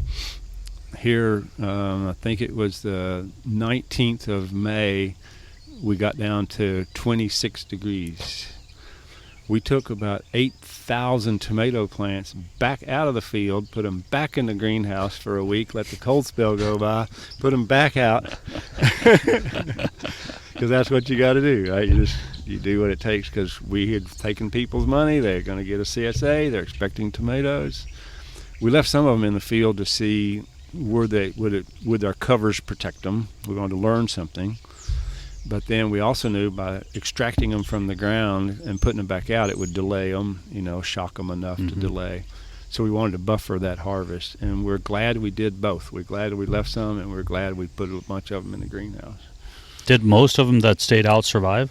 Here, I think it was the 19th of May, we got down to 26 degrees. We took about 8,000 tomato plants back out of the field, put them back in the greenhouse for a week, let the cold spell go by, put them back out. Because that's what you got to do, right? You do what it takes, because we had taken people's money. They're going to get a CSA. They're expecting tomatoes. We left some of them in the field to see would our covers protect them. We wanted to learn something. But then we also knew by extracting them from the ground and putting them back out, it would delay them, shock them enough to delay. So we wanted to buffer that harvest, and we're glad we did both. We're glad we left some, and we're glad we put a bunch of them in the greenhouse. Did most of them that stayed out survive?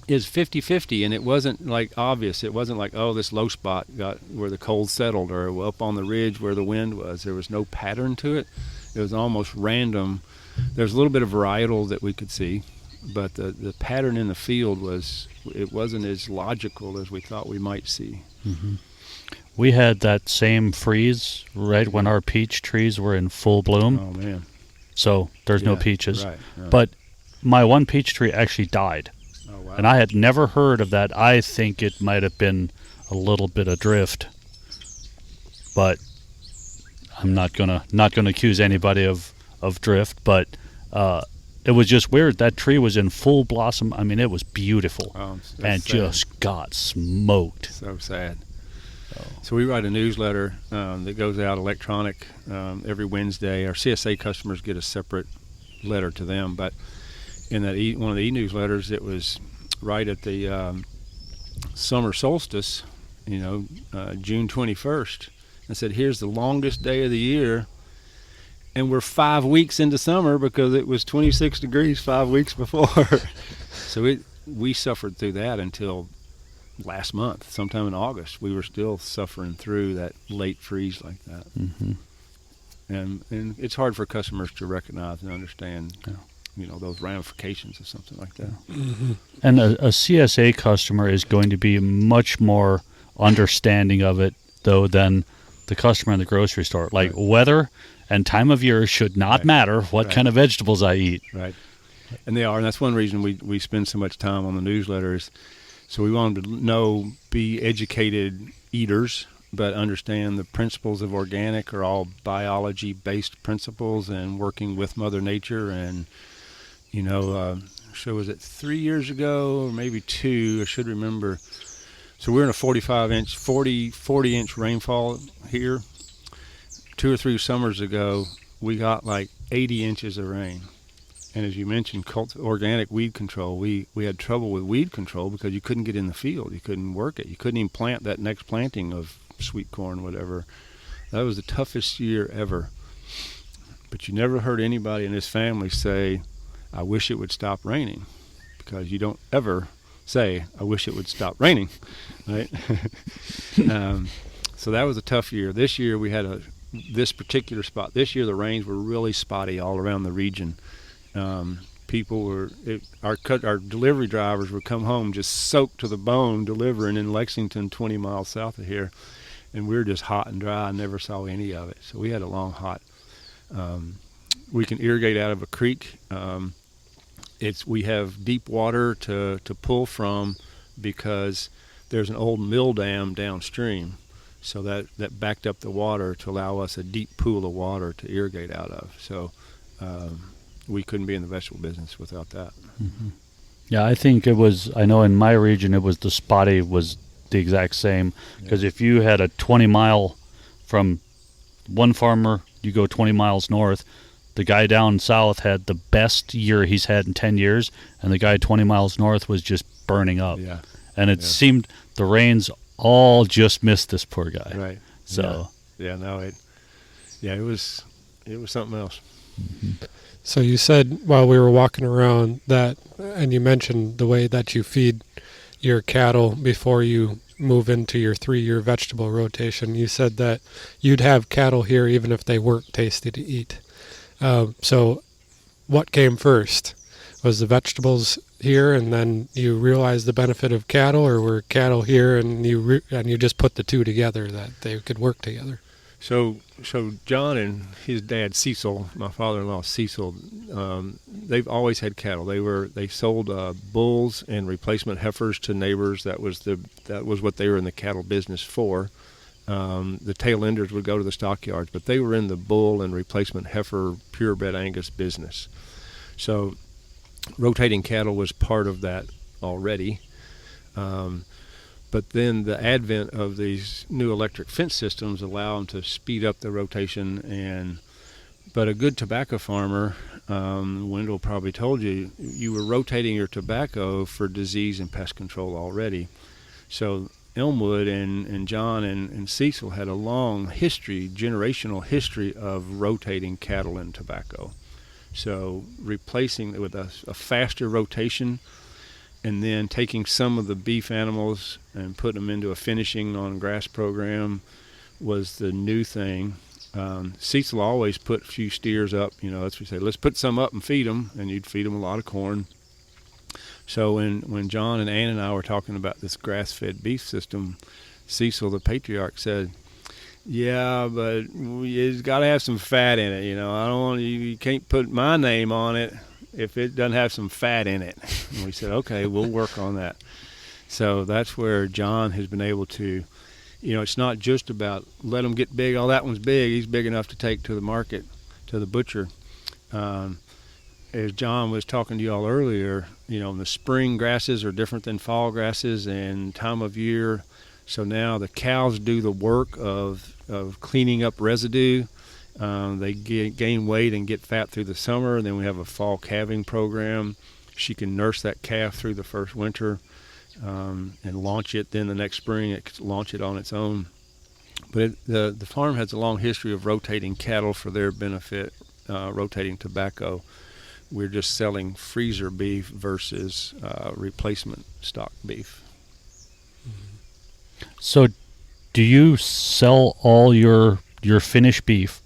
It's 50-50, and it wasn't obvious. It wasn't like, oh, this low spot got where the cold settled, or up on the ridge where the wind was. There was no pattern to it. It was almost random. There's a little bit of varietal that we could see, but the pattern in the field wasn't as logical as we thought we might see. Mm-hmm. We had that same freeze right when our peach trees were in full bloom. Oh man! So there's no peaches. Right. But my one peach tree actually died. Oh wow! And I had never heard of that. I think it might have been a little bit of drift, but I'm not gonna accuse anybody of drift. But it was just weird. That tree was in full blossom. I mean, it was beautiful, and sad. just got smoked. So sad. So we write a newsletter that goes out electronic every Wednesday. Our CSA customers get a separate letter to them, but in that one of the e-newsletters, it was right at the summer solstice, June 21st, I said, here's the longest day of the year, and we're 5 weeks into summer because it was 26 degrees 5 weeks before. So we suffered through that until last month, sometime in August. We were still suffering through that late freeze like that. Mm-hmm. And it's hard for customers to recognize and understand, those ramifications of something like that. Mm-hmm. And a CSA customer is going to be much more understanding of it, though, than the customer in the grocery store. Like weather and time of year should not matter what kind of vegetables I eat. Right. And they are, and that's one reason we spend so much time on the newsletters. So we want them to be educated eaters, but understand the principles of organic are all biology-based principles and working with Mother Nature. And, so was it 3 years ago or maybe 2, I should remember. So we're in a 40-inch rainfall here. 2 or 3 summers ago, we got like 80 inches of rain. And as you mentioned, organic weed control, we had trouble with weed control because you couldn't get in the field. You couldn't work it. You couldn't even plant that next planting of sweet corn, whatever. That was the toughest year ever. But you never heard anybody in this family say, I wish it would stop raining, because you don't ever say, I wish it would stop raining, right? So that was a tough year. This year we had this particular spot. This year the rains were really spotty all around the region. Our delivery drivers would come home just soaked to the bone delivering in Lexington, 20 miles south of here, and we were just hot and dry. I never saw any of it. So we had a long hot. We can irrigate out of a creek. We have deep water to pull from because there's an old mill dam downstream, so that backed up the water to allow us a deep pool of water to irrigate out of. So we couldn't be in the vegetable business without that. Mm-hmm. Yeah, I think I know in my region the spotty was the exact same, because if you had a 20-mile from one farmer, you go 20 miles north, the guy down south had the best year he's had in 10 years, and the guy 20 miles north was just burning up. Yeah. And it seemed the rains all just missed this poor guy. Right. So. Yeah, it was something else. Mm-hmm. So you said while we were walking around that, and you mentioned the way that you feed your cattle before you move into your 3-year vegetable rotation. You said that you'd have cattle here even if they weren't tasty to eat. So what came first? Was the vegetables here and then you realized the benefit of cattle, or were cattle here and you just put the two together that they could work together? So John and his dad Cecil, my father-in-law Cecil, they've always had cattle. They sold bulls and replacement heifers to neighbors. That was what they were in the cattle business for. The tail enders would go to the stockyards, but they were in the bull and replacement heifer purebred Angus business. So rotating cattle was part of that already. But then the advent of these new electric fence systems allow them to speed up the rotation. But a good tobacco farmer, Wendell probably told you were rotating your tobacco for disease and pest control already. So Elmwood and John and Cecil had a long history, generational history of rotating cattle and tobacco. So replacing it with a faster rotation, and then taking some of the beef animals and putting them into a finishing on grass program was the new thing. Cecil always put a few steers up. That's what we say, let's put some up and feed them, and you'd feed them a lot of corn. So when John and Ann and I were talking about this grass-fed beef system, Cecil, the patriarch, said, yeah, but it's got to have some fat in it. I don't want you can't put my name on it if it doesn't have some fat in it. And we said, okay, we'll work on that. So that's where John has been able to, it's not just about let them get big. Oh, that one's big. He's big enough to take to the market, to the butcher. As John was talking to you all earlier, the spring grasses are different than fall grasses and time of year. So now the cows do the work of cleaning up residue. They gain weight and get fat through the summer, and then we have a fall calving program. She can nurse that calf through the first winter and launch it. Then the next spring, launch it on its own. But the farm has a long history of rotating cattle for their benefit, rotating tobacco. We're just selling freezer beef versus replacement stock beef. So, do you sell all your finished beef?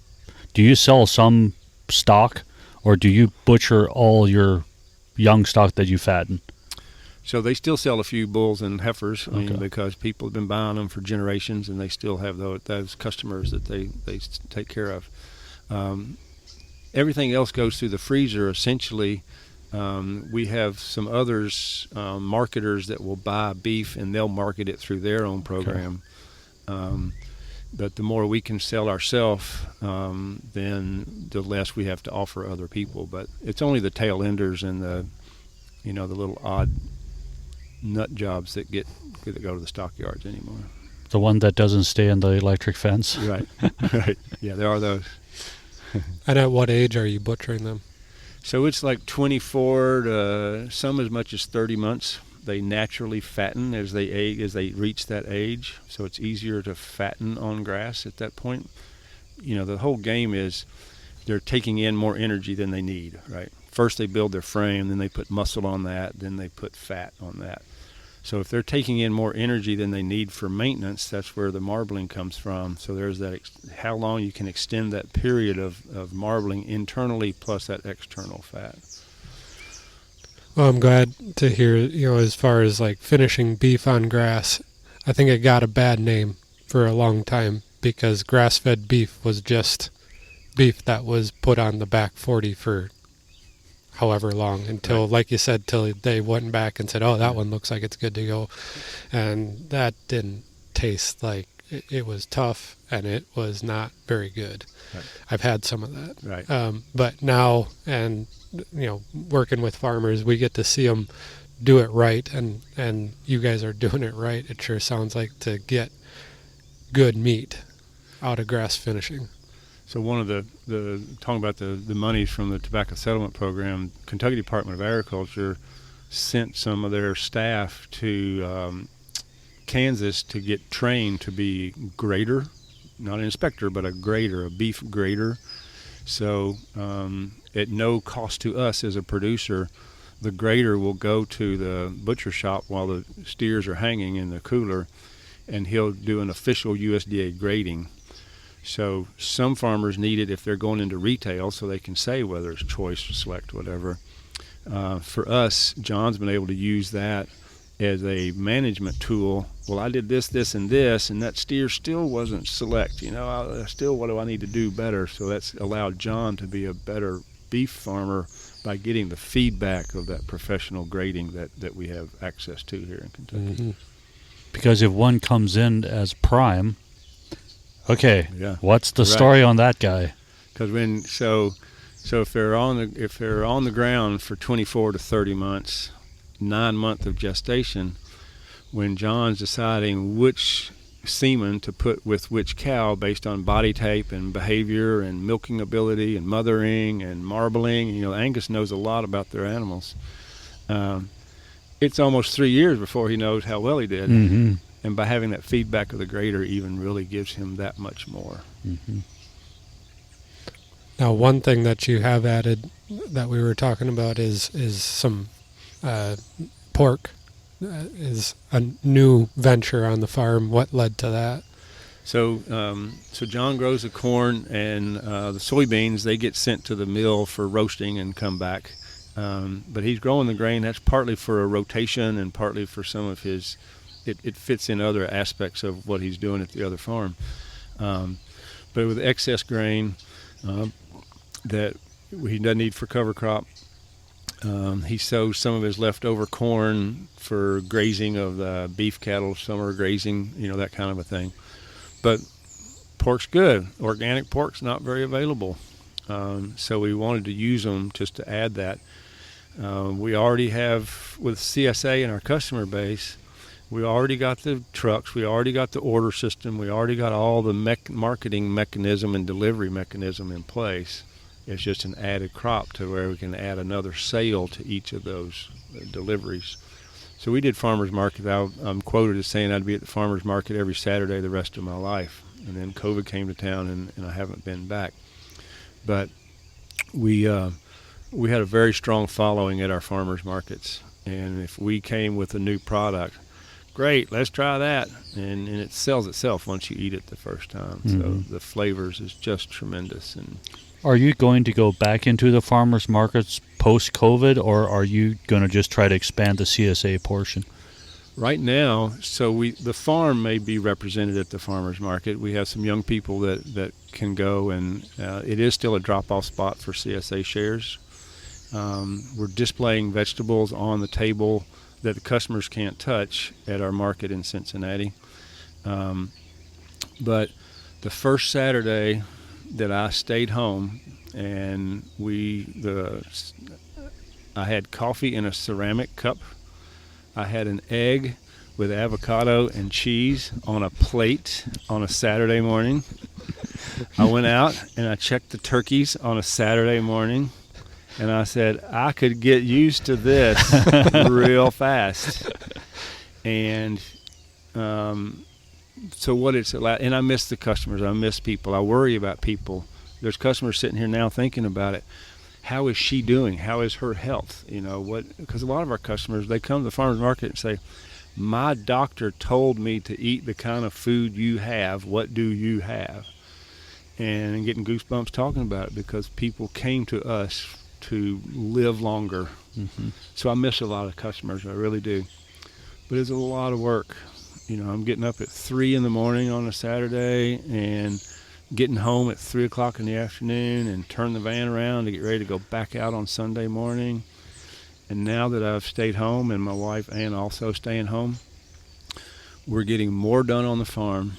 Do you sell some stock, or do you butcher all your young stock that you fatten? So they still sell a few bulls and heifers, Okay. because people have been buying them for generations, and they still have those customers that they take care of. Everything else goes through the freezer, essentially. We have some others, marketers that will buy beef, and they'll market it through their own program. But the more we can sell ourselves, then the less we have to offer other people. But it's only the tail enders and the little odd nut jobs that go to the stockyards anymore. The one that doesn't stay in the electric fence? Right, right. Yeah, there are those. And at what age are you butchering them? So it's like 24 to some as much as 30 months. They naturally fatten as they age, as they reach that age. So it's easier to fatten on grass at that point. The whole game is they're taking in more energy than they need, right? First they build their frame, then they put muscle on that, then they put fat on that. So if they're taking in more energy than they need for maintenance, that's where the marbling comes from. So there's that how long you can extend that period of marbling internally plus that external fat. Well, I'm glad to hear, as far as like finishing beef on grass, I think it got a bad name for a long time because grass-fed beef was just beef that was put on the back 40 for however long until, right. Like you said, till they went back and said, oh, that one looks like it's good to go. And that didn't taste like it was tough, and it was not very good. Right. I've had some of that. Right. But now, and working with farmers, we get to see them do it right, and you guys are doing it right. It sure sounds like to get good meat out of grass finishing. So one of the talking about the monies from the tobacco settlement program, Kentucky Department of Agriculture sent some of their staff to Kansas to get trained to be grader, not an inspector, but a grader, a beef grader. So at no cost to us as a producer, the grader will go to the butcher shop while the steers are hanging in the cooler, and he'll do an official USDA grading. So some farmers need it if they're going into retail, so they can say whether it's choice or select, whatever. For us, John's been able to use that as a management tool. Well, I did this, and this, and that steer still wasn't select. Still, what do I need to do better? So that's allowed John to be a better beef farmer by getting the feedback of that professional grading that we have access to here in Kentucky. Mm-hmm. Because if one comes in as prime, okay, Yeah. what's the Right. story on that guy? Because so if they're on the ground for 24 to 30 months, 9 months of gestation, when John's deciding which semen to put with which cow based on body type and behavior and milking ability and mothering and marbling, Angus knows a lot about their animals. It's almost 3 years before he knows how well he did. Mm-hmm. And by having that feedback of the grader even really gives him that much more. Mm-hmm. Now, one thing that you have added that we were talking about is some pork. Is a new venture on the farm. What led to that? So John grows the corn and the soybeans. They get sent to the mill for roasting and come back. But he's growing the grain. That's partly for a rotation and partly for some of his. It fits in other aspects of what he's doing at the other farm. But with excess grain that he doesn't need for cover crop, he sows some of his leftover corn for grazing of the beef cattle, summer grazing, that kind of a thing. But pork's good. Organic pork's not very available. So we wanted to use them just to add that. We already have, with CSA in our customer base, we already got the trucks, we already got the order system, we already got all the marketing mechanism and delivery mechanism in place. It's just an added crop to where we can add another sale to each of those deliveries. So we did farmers market. I'm quoted as saying I'd be at the farmers market every Saturday the rest of my life. and then COVID came to town, and I haven't been back. But we had a very strong following at our farmers markets, and if we came with a new product, great, let's try that, and it sells itself once you eat it the first time. So the flavors is just tremendous. And Are you going to go back into the farmers markets post-COVID, or are you going to just try to expand the CSA portion? Right now, the farm may be represented at the farmers market. We have some young people that can go, and it is still a drop-off spot for CSA shares. We're displaying vegetables on the table that the customers can't touch at our market in Cincinnati. But the first Saturday that I stayed home, and I had coffee in a ceramic cup. I had an egg with avocado and cheese on a plate on a Saturday morning. I went out and I checked the turkeys on a Saturday morning, and I said, I could get used to this real fast. And so what it's allowed, and I miss the customers. I miss people. I worry about people. There's customers sitting here now thinking about it. How is she doing? How is her health? Because a lot of our customers, they come to the farmers market and say, my doctor told me to eat the kind of food you have. What do you have? And I'm getting goosebumps talking about it, because people came to us to live longer. So I miss a lot of customers. I really do. But it's a lot of work. I'm getting up at 3 in the morning on a Saturday and getting home at 3 o'clock in the afternoon and turn the van around to get ready to go back out on Sunday morning. And now that I've stayed home, and my wife Ann also staying home, we're getting more done on the farm.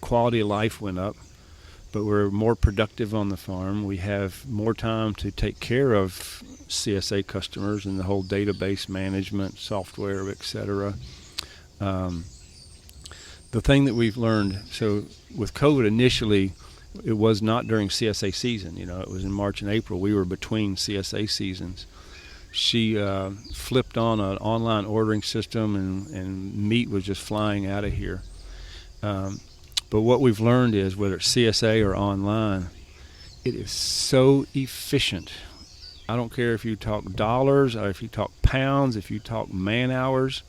Quality of life went up, but we're more productive on the farm. We have more time to take care of CSA customers and the whole database management, software, etc. The thing that we've learned, so with COVID initially, it was not during CSA season. It was in March and April. We were between CSA seasons. She flipped on an online ordering system, and meat was just flying out of here. But what we've learned is, whether it's CSA or online, it is so efficient. I don't care if you talk dollars, or if you talk pounds, if you talk man hours.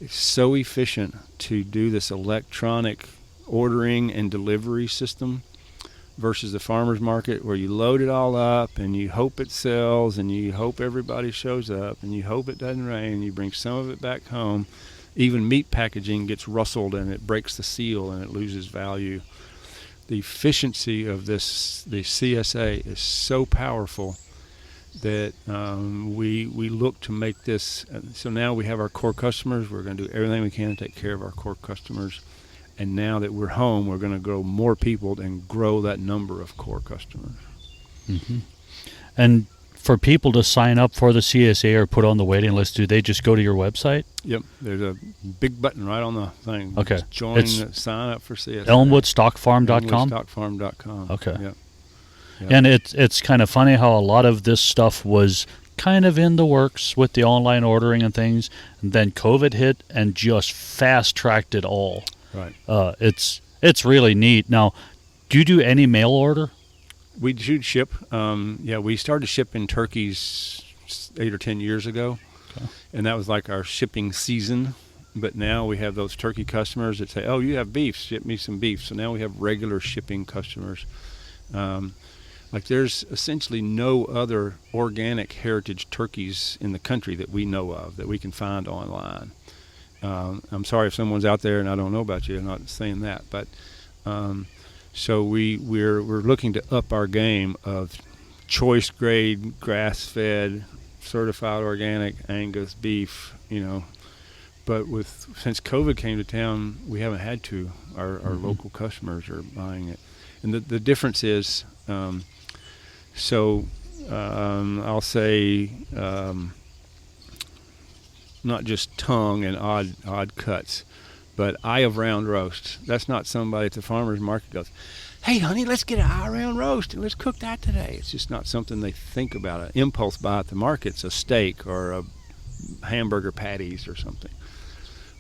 It's so efficient to do this electronic ordering and delivery system versus the farmer's market, where you load it all up and you hope it sells and you hope everybody shows up and you hope it doesn't rain. You bring some of it back home. Even meat packaging gets rustled and it breaks the seal and it loses value. The efficiency of the CSA is so powerful that we look to make this. So now we have our core customers. We're going to do everything we can to take care of our core customers. And now that we're home, we're going to grow more people and grow that number of core customers. And for people to sign up for the CSA or put on the waiting list, do they just go to your website? Yep. There's a big button right on the thing. Okay. Sign up for CSA. ElmwoodStockFarm.com? ElmwoodStockFarm.com. Okay. Yep. And it's kind of funny how a lot of this stuff was kind of in the works with the online ordering and things, and then COVID hit and just fast-tracked it all. Right. It's really neat. Now, do you do any mail order? We do ship. We started shipping turkeys 8 or 10 years ago, and that was like our shipping season. But now we have those turkey customers that say, oh, you have beef, ship me some beef. So now we have regular shipping customers. There's essentially no other organic heritage turkeys in the country that we know of that we can find online. I'm sorry if someone's out there and I don't know about you. I'm not saying that, but so we're looking to up our game of choice grade, grass-fed, certified organic Angus beef. But since COVID came to town, we haven't had to. Our local customers are buying it, and the difference is. I'll say not just tongue and odd cuts, but eye of round roast. That's not somebody at the farmer's market goes, hey, honey, let's get an eye of round roast and let's cook that today. It's just not something they think about. An impulse buy at the market's a steak or a hamburger patties or something.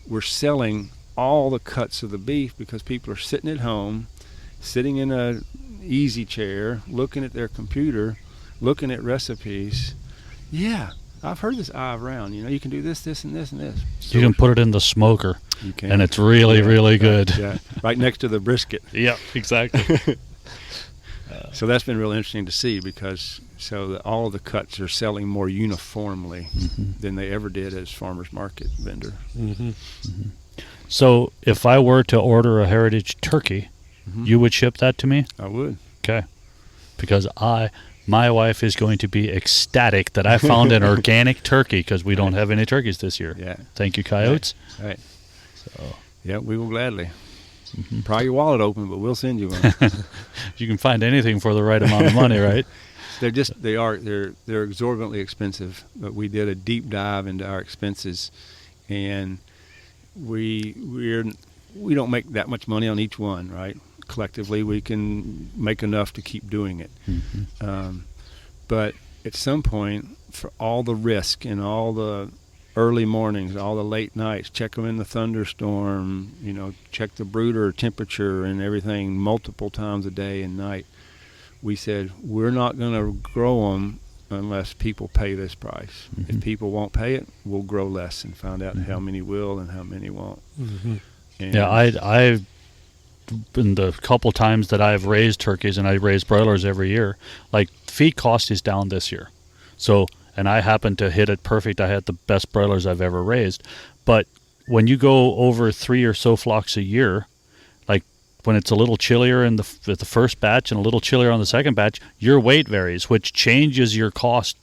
We're selling all the cuts of the beef because people are sitting at home, sitting in a easy chair, looking at their computer, looking at recipes. Yeah, I've heard this eye around. You can do this, this, and this, and this. So You can put it in the smoker, you can. and it's really, really good. Yeah, right next to the brisket. Yeah, exactly. So that's been really interesting to see because all of the cuts are selling more uniformly than they ever did as farmers market vendor. So if I were to order a heritage turkey, you would ship that to me? I would. Okay. Because my wife is going to be ecstatic that I found an organic turkey because we don't have any turkeys this year. Yeah. Thank you, coyotes. Right. So Yeah, we will gladly. Pry your wallet open, but we'll send you one. you can find anything for the right amount of money, right? They're exorbitantly expensive, but we did a deep dive into our expenses, and we don't make that much money on each one, right? Collectively, we can make enough to keep doing it. But at some point, for all the risk and all the early mornings, all the late nights, check them in the thunderstorm, check the brooder temperature and everything multiple times a day and night. We said, we're not going to grow them unless people pay this price. If people won't pay it, we'll grow less and find out how many will and how many won't. And Yeah, I've in the couple times that I've raised turkeys, and I raise broilers every year, like feed cost is down this year. So, and I happen to hit it perfect. I had the best broilers I've ever raised. But when you go over 3 or so flocks a year, like when it's a little chillier in the first batch and a little chillier on the second batch, your weight varies, which changes your cost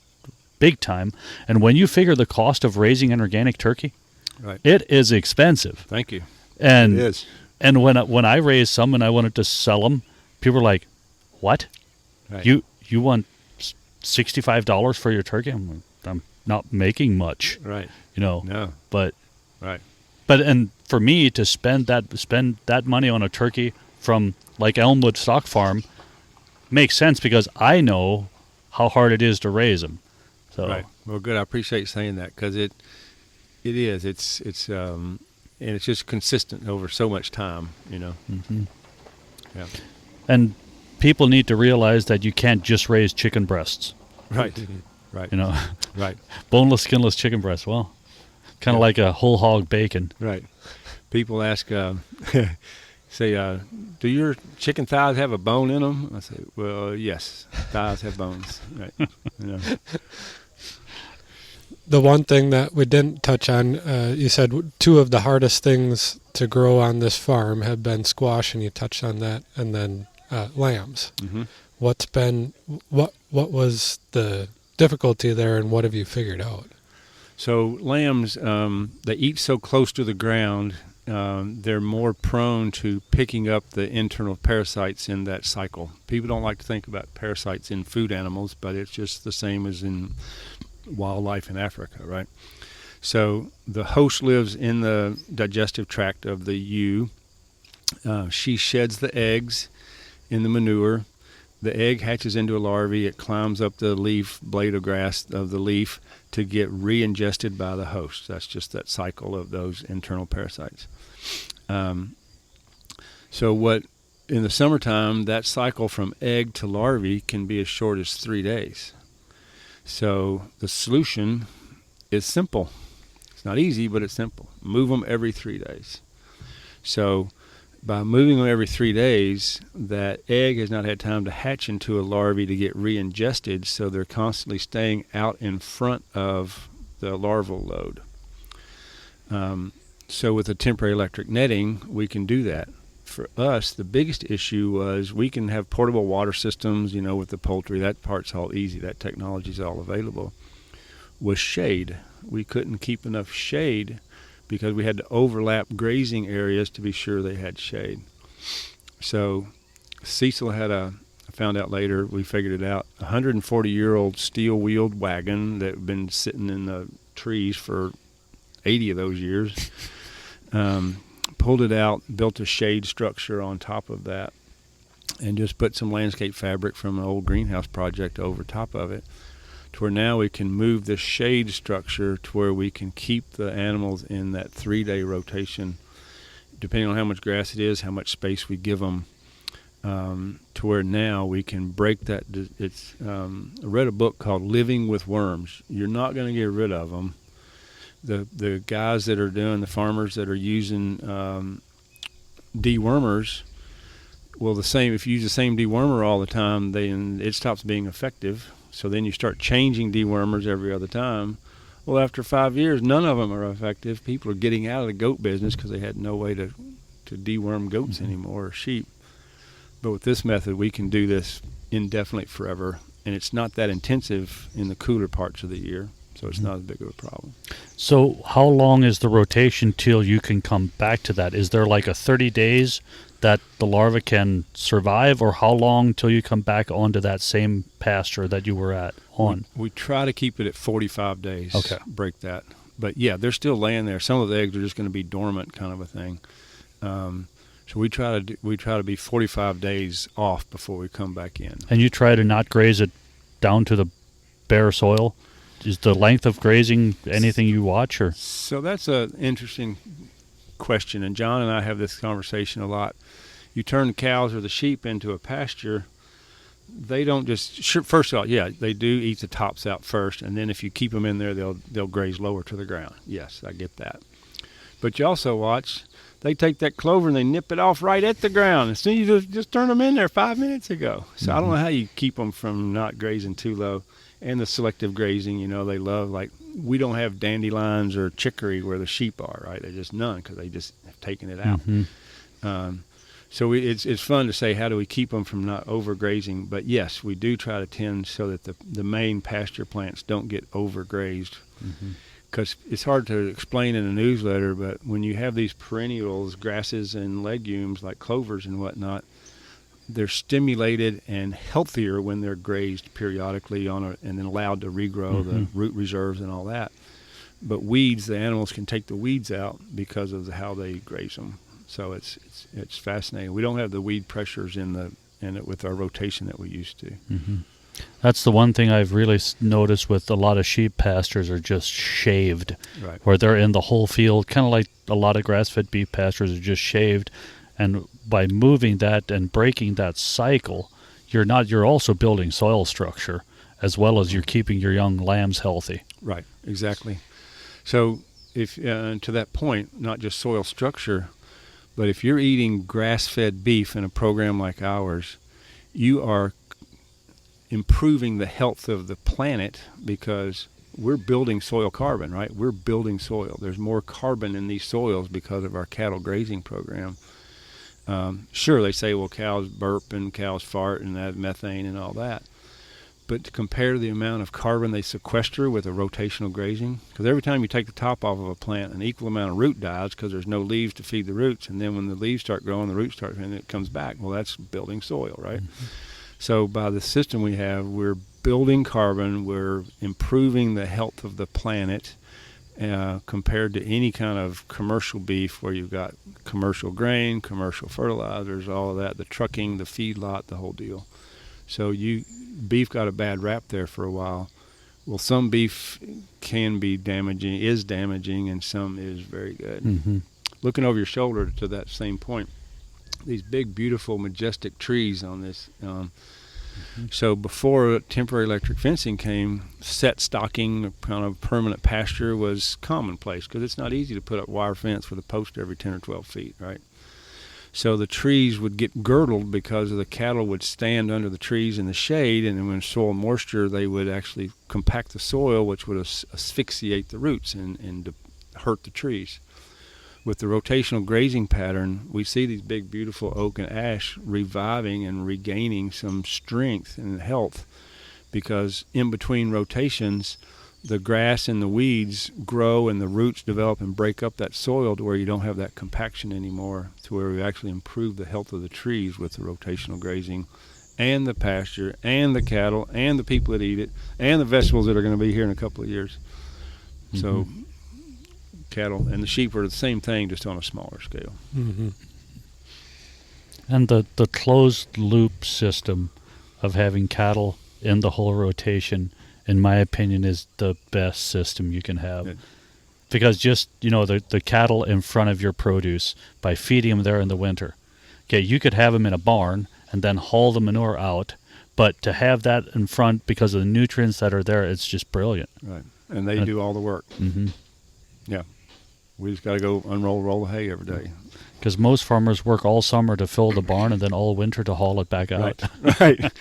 big time. And when you figure the cost of raising an organic turkey, right. it is expensive. Thank you. And It is. And when I raised some and I wanted to sell them, people were like, "What? Right. You want $65 for your turkey?" I'm not making much, Right. No. But Right. and for me to spend that money on a turkey from like Elmwood Stock Farm makes sense because I know how hard it is to raise them. So Right. Well, good. I appreciate you saying that because it is. And it's just consistent over so much time, Yeah. And people need to realize that you can't just raise chicken breasts. Right. Right. Right. Boneless, skinless chicken breasts. Well, kind of like a whole hog bacon. Right. People ask, say, do your chicken thighs have a bone in them? I say, well, yes, thighs have bones. Right. The one thing that we didn't touch on, you said two of the hardest things to grow on this farm have been squash, and you touched on that, and then lambs. What was the difficulty there, and what have you figured out? So lambs, they eat so close to the ground, they're more prone to picking up the internal parasites in that cycle. People don't like to think about parasites in food animals, but it's just the same as in wildlife in Africa, right? So the host lives in the digestive tract of the ewe. She sheds the eggs in the manure. The egg hatches into a larvae. It climbs up the leaf, blade of grass of the leaf to get re-ingested by the host. That's just that cycle of those internal parasites. So what in the summertime, that cycle from egg to larvae can be as short as 3 days. So the solution is simple. It's not easy, but it's simple. Move them every 3 days. So by moving them every 3 days, that egg has not had time to hatch into a larvae to get re-ingested, so they're constantly staying out in front of the larval load. So with a temporary electric netting, we can do that. For us, the biggest issue was we can have portable water systems, with the poultry. That part's all easy. That technology's all available. Was shade. We couldn't keep enough shade because we had to overlap grazing areas to be sure they had shade. So Cecil had I found out later, we figured it out, a 140-year-old steel-wheeled wagon that had been sitting in the trees for 80 of those years. Pulled it out, built a shade structure on top of that, and just put some landscape fabric from an old greenhouse project over top of it, to where now we can move the shade structure to where we can keep the animals in that 3-day rotation depending on how much grass it is, how much space we give them, to where now we can break that. I read a book called Living with Worms. You're not going to get rid of them. The guys that are doing, the farmers that are using dewormers, well, if you use the same dewormer all the time, then it stops being effective. So then you start changing dewormers every other time. Well, after 5 years, none of them are effective. People are getting out of the goat business because they had no way to deworm goats anymore, or sheep. But with this method, we can do this indefinitely forever, and it's not that intensive in the cooler parts of the year, so it's not as big of a problem. So how long is the rotation till you can come back to that? Is there like a 30 days that the larva can survive, or how long till you come back onto that same pasture that you were on? We try to keep it at 45 days. Okay. Break that. But yeah, they're still laying there. Some of the eggs are just going to be dormant, kind of a thing. So we try to be 45 days off before we come back in. And you try to not graze it down to the bare soil? Is the length of grazing anything you watch, or? So that's an interesting question, and John and I have this conversation a lot. You turn the cows or the sheep into a pasture, they don't just, first of all, yeah, they do eat the tops out first, and then if you keep them in there, they'll graze lower to the ground. Yes, I get that. But you also watch, they take that clover and they nip it off right at the ground. As soon as you just turn them in there 5 minutes ago. So I don't know how you keep them from not grazing too low. And the selective grazing, they love, like, we don't have dandelions or chicory where the sheep are, right? There's just none because they just have taken it out. So it's fun to say, how do we keep them from not overgrazing? But yes, we do try to tend so that the main pasture plants don't get overgrazed. Because it's hard to explain in a newsletter, but when you have these perennials, grasses and legumes like clovers and whatnot, they're stimulated and healthier when they're grazed periodically and then allowed to regrow the root reserves and all that. But weeds, the animals can take the weeds out because of how they graze them. So it's fascinating. We don't have the weed pressures in it with our rotation that we used to. That's the one thing I've really noticed with a lot of sheep pastures are just shaved, right, where they're in the whole field, kind of like a lot of grass-fed beef pastures are just shaved. And by moving that and breaking that cycle, you're also building soil structure as well as you're keeping your young lambs healthy. Right, exactly. So if to that point, not just soil structure, but if you're eating grass-fed beef in a program like ours, you are improving the health of the planet because we're building soil carbon, right? We're building soil. There's more carbon in these soils because of our cattle grazing program. Sure, they say, well, cows burp and cows fart and have methane and all that. But to compare the amount of carbon they sequester with a rotational grazing, because every time you take the top off of a plant, an equal amount of root dies because there's no leaves to feed the roots. And then when the leaves start growing, the roots start, and it comes back. Well, that's building soil, right? So by the system we have, we're building carbon, we're improving the health of the planet, compared to any kind of commercial beef where you've got commercial grain, commercial fertilizers, all of that, the trucking, the feedlot, the whole deal. So beef got a bad rap there for a while. Well, some beef can be is damaging, and some is very good. Looking over your shoulder to that same point, these big, beautiful, majestic trees on this. So before temporary electric fencing came, set stocking, kind of permanent pasture was commonplace because it's not easy to put up wire fence with a post every 10 or 12 feet, right? So the trees would get girdled because the cattle would stand under the trees in the shade, and then when soil moisture, they would actually compact the soil, which would asphyxiate the roots and hurt the trees. With the rotational grazing pattern, we see these big, beautiful oak and ash reviving and regaining some strength and health because in between rotations, the grass and the weeds grow and the roots develop and break up that soil to where you don't have that compaction anymore, to where we actually improve the health of the trees with the rotational grazing and the pasture and the cattle and the people that eat it and the vegetables that are going to be here in a couple of years. So cattle and the sheep are the same thing, just on a smaller scale. And the closed loop system of having cattle in the whole rotation, in my opinion, is the best system you can have. Because just, the cattle in front of your produce, by feeding them there in the winter. Okay, you could have them in a barn and then haul the manure out, but to have that in front because of the nutrients that are there, it's just brilliant. Right, and they do all the work. Mm-hmm. Yeah, we just got to go roll the hay every day. Because most farmers work all summer to fill the barn and then all winter to haul it back out. Right.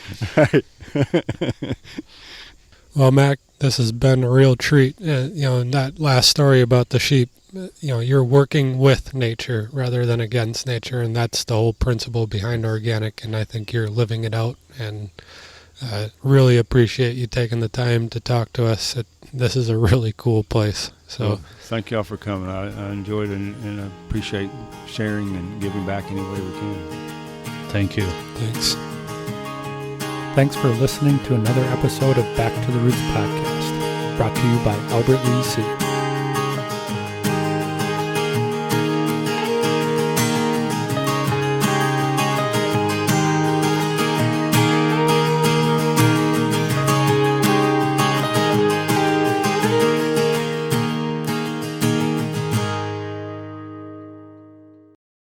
Well, Mac, this has been a real treat. That last story about the sheep, you're working with nature rather than against nature, and that's the whole principle behind organic, and I think you're living it out, and really appreciate you taking the time to talk to us. This is a really cool place. So well, thank y'all for coming. I enjoyed it and I appreciate sharing and giving back any way we can. Thank you. Thanks. Thanks for listening to another episode of Back to the Roots podcast, brought to you by Albert Lee Cedar.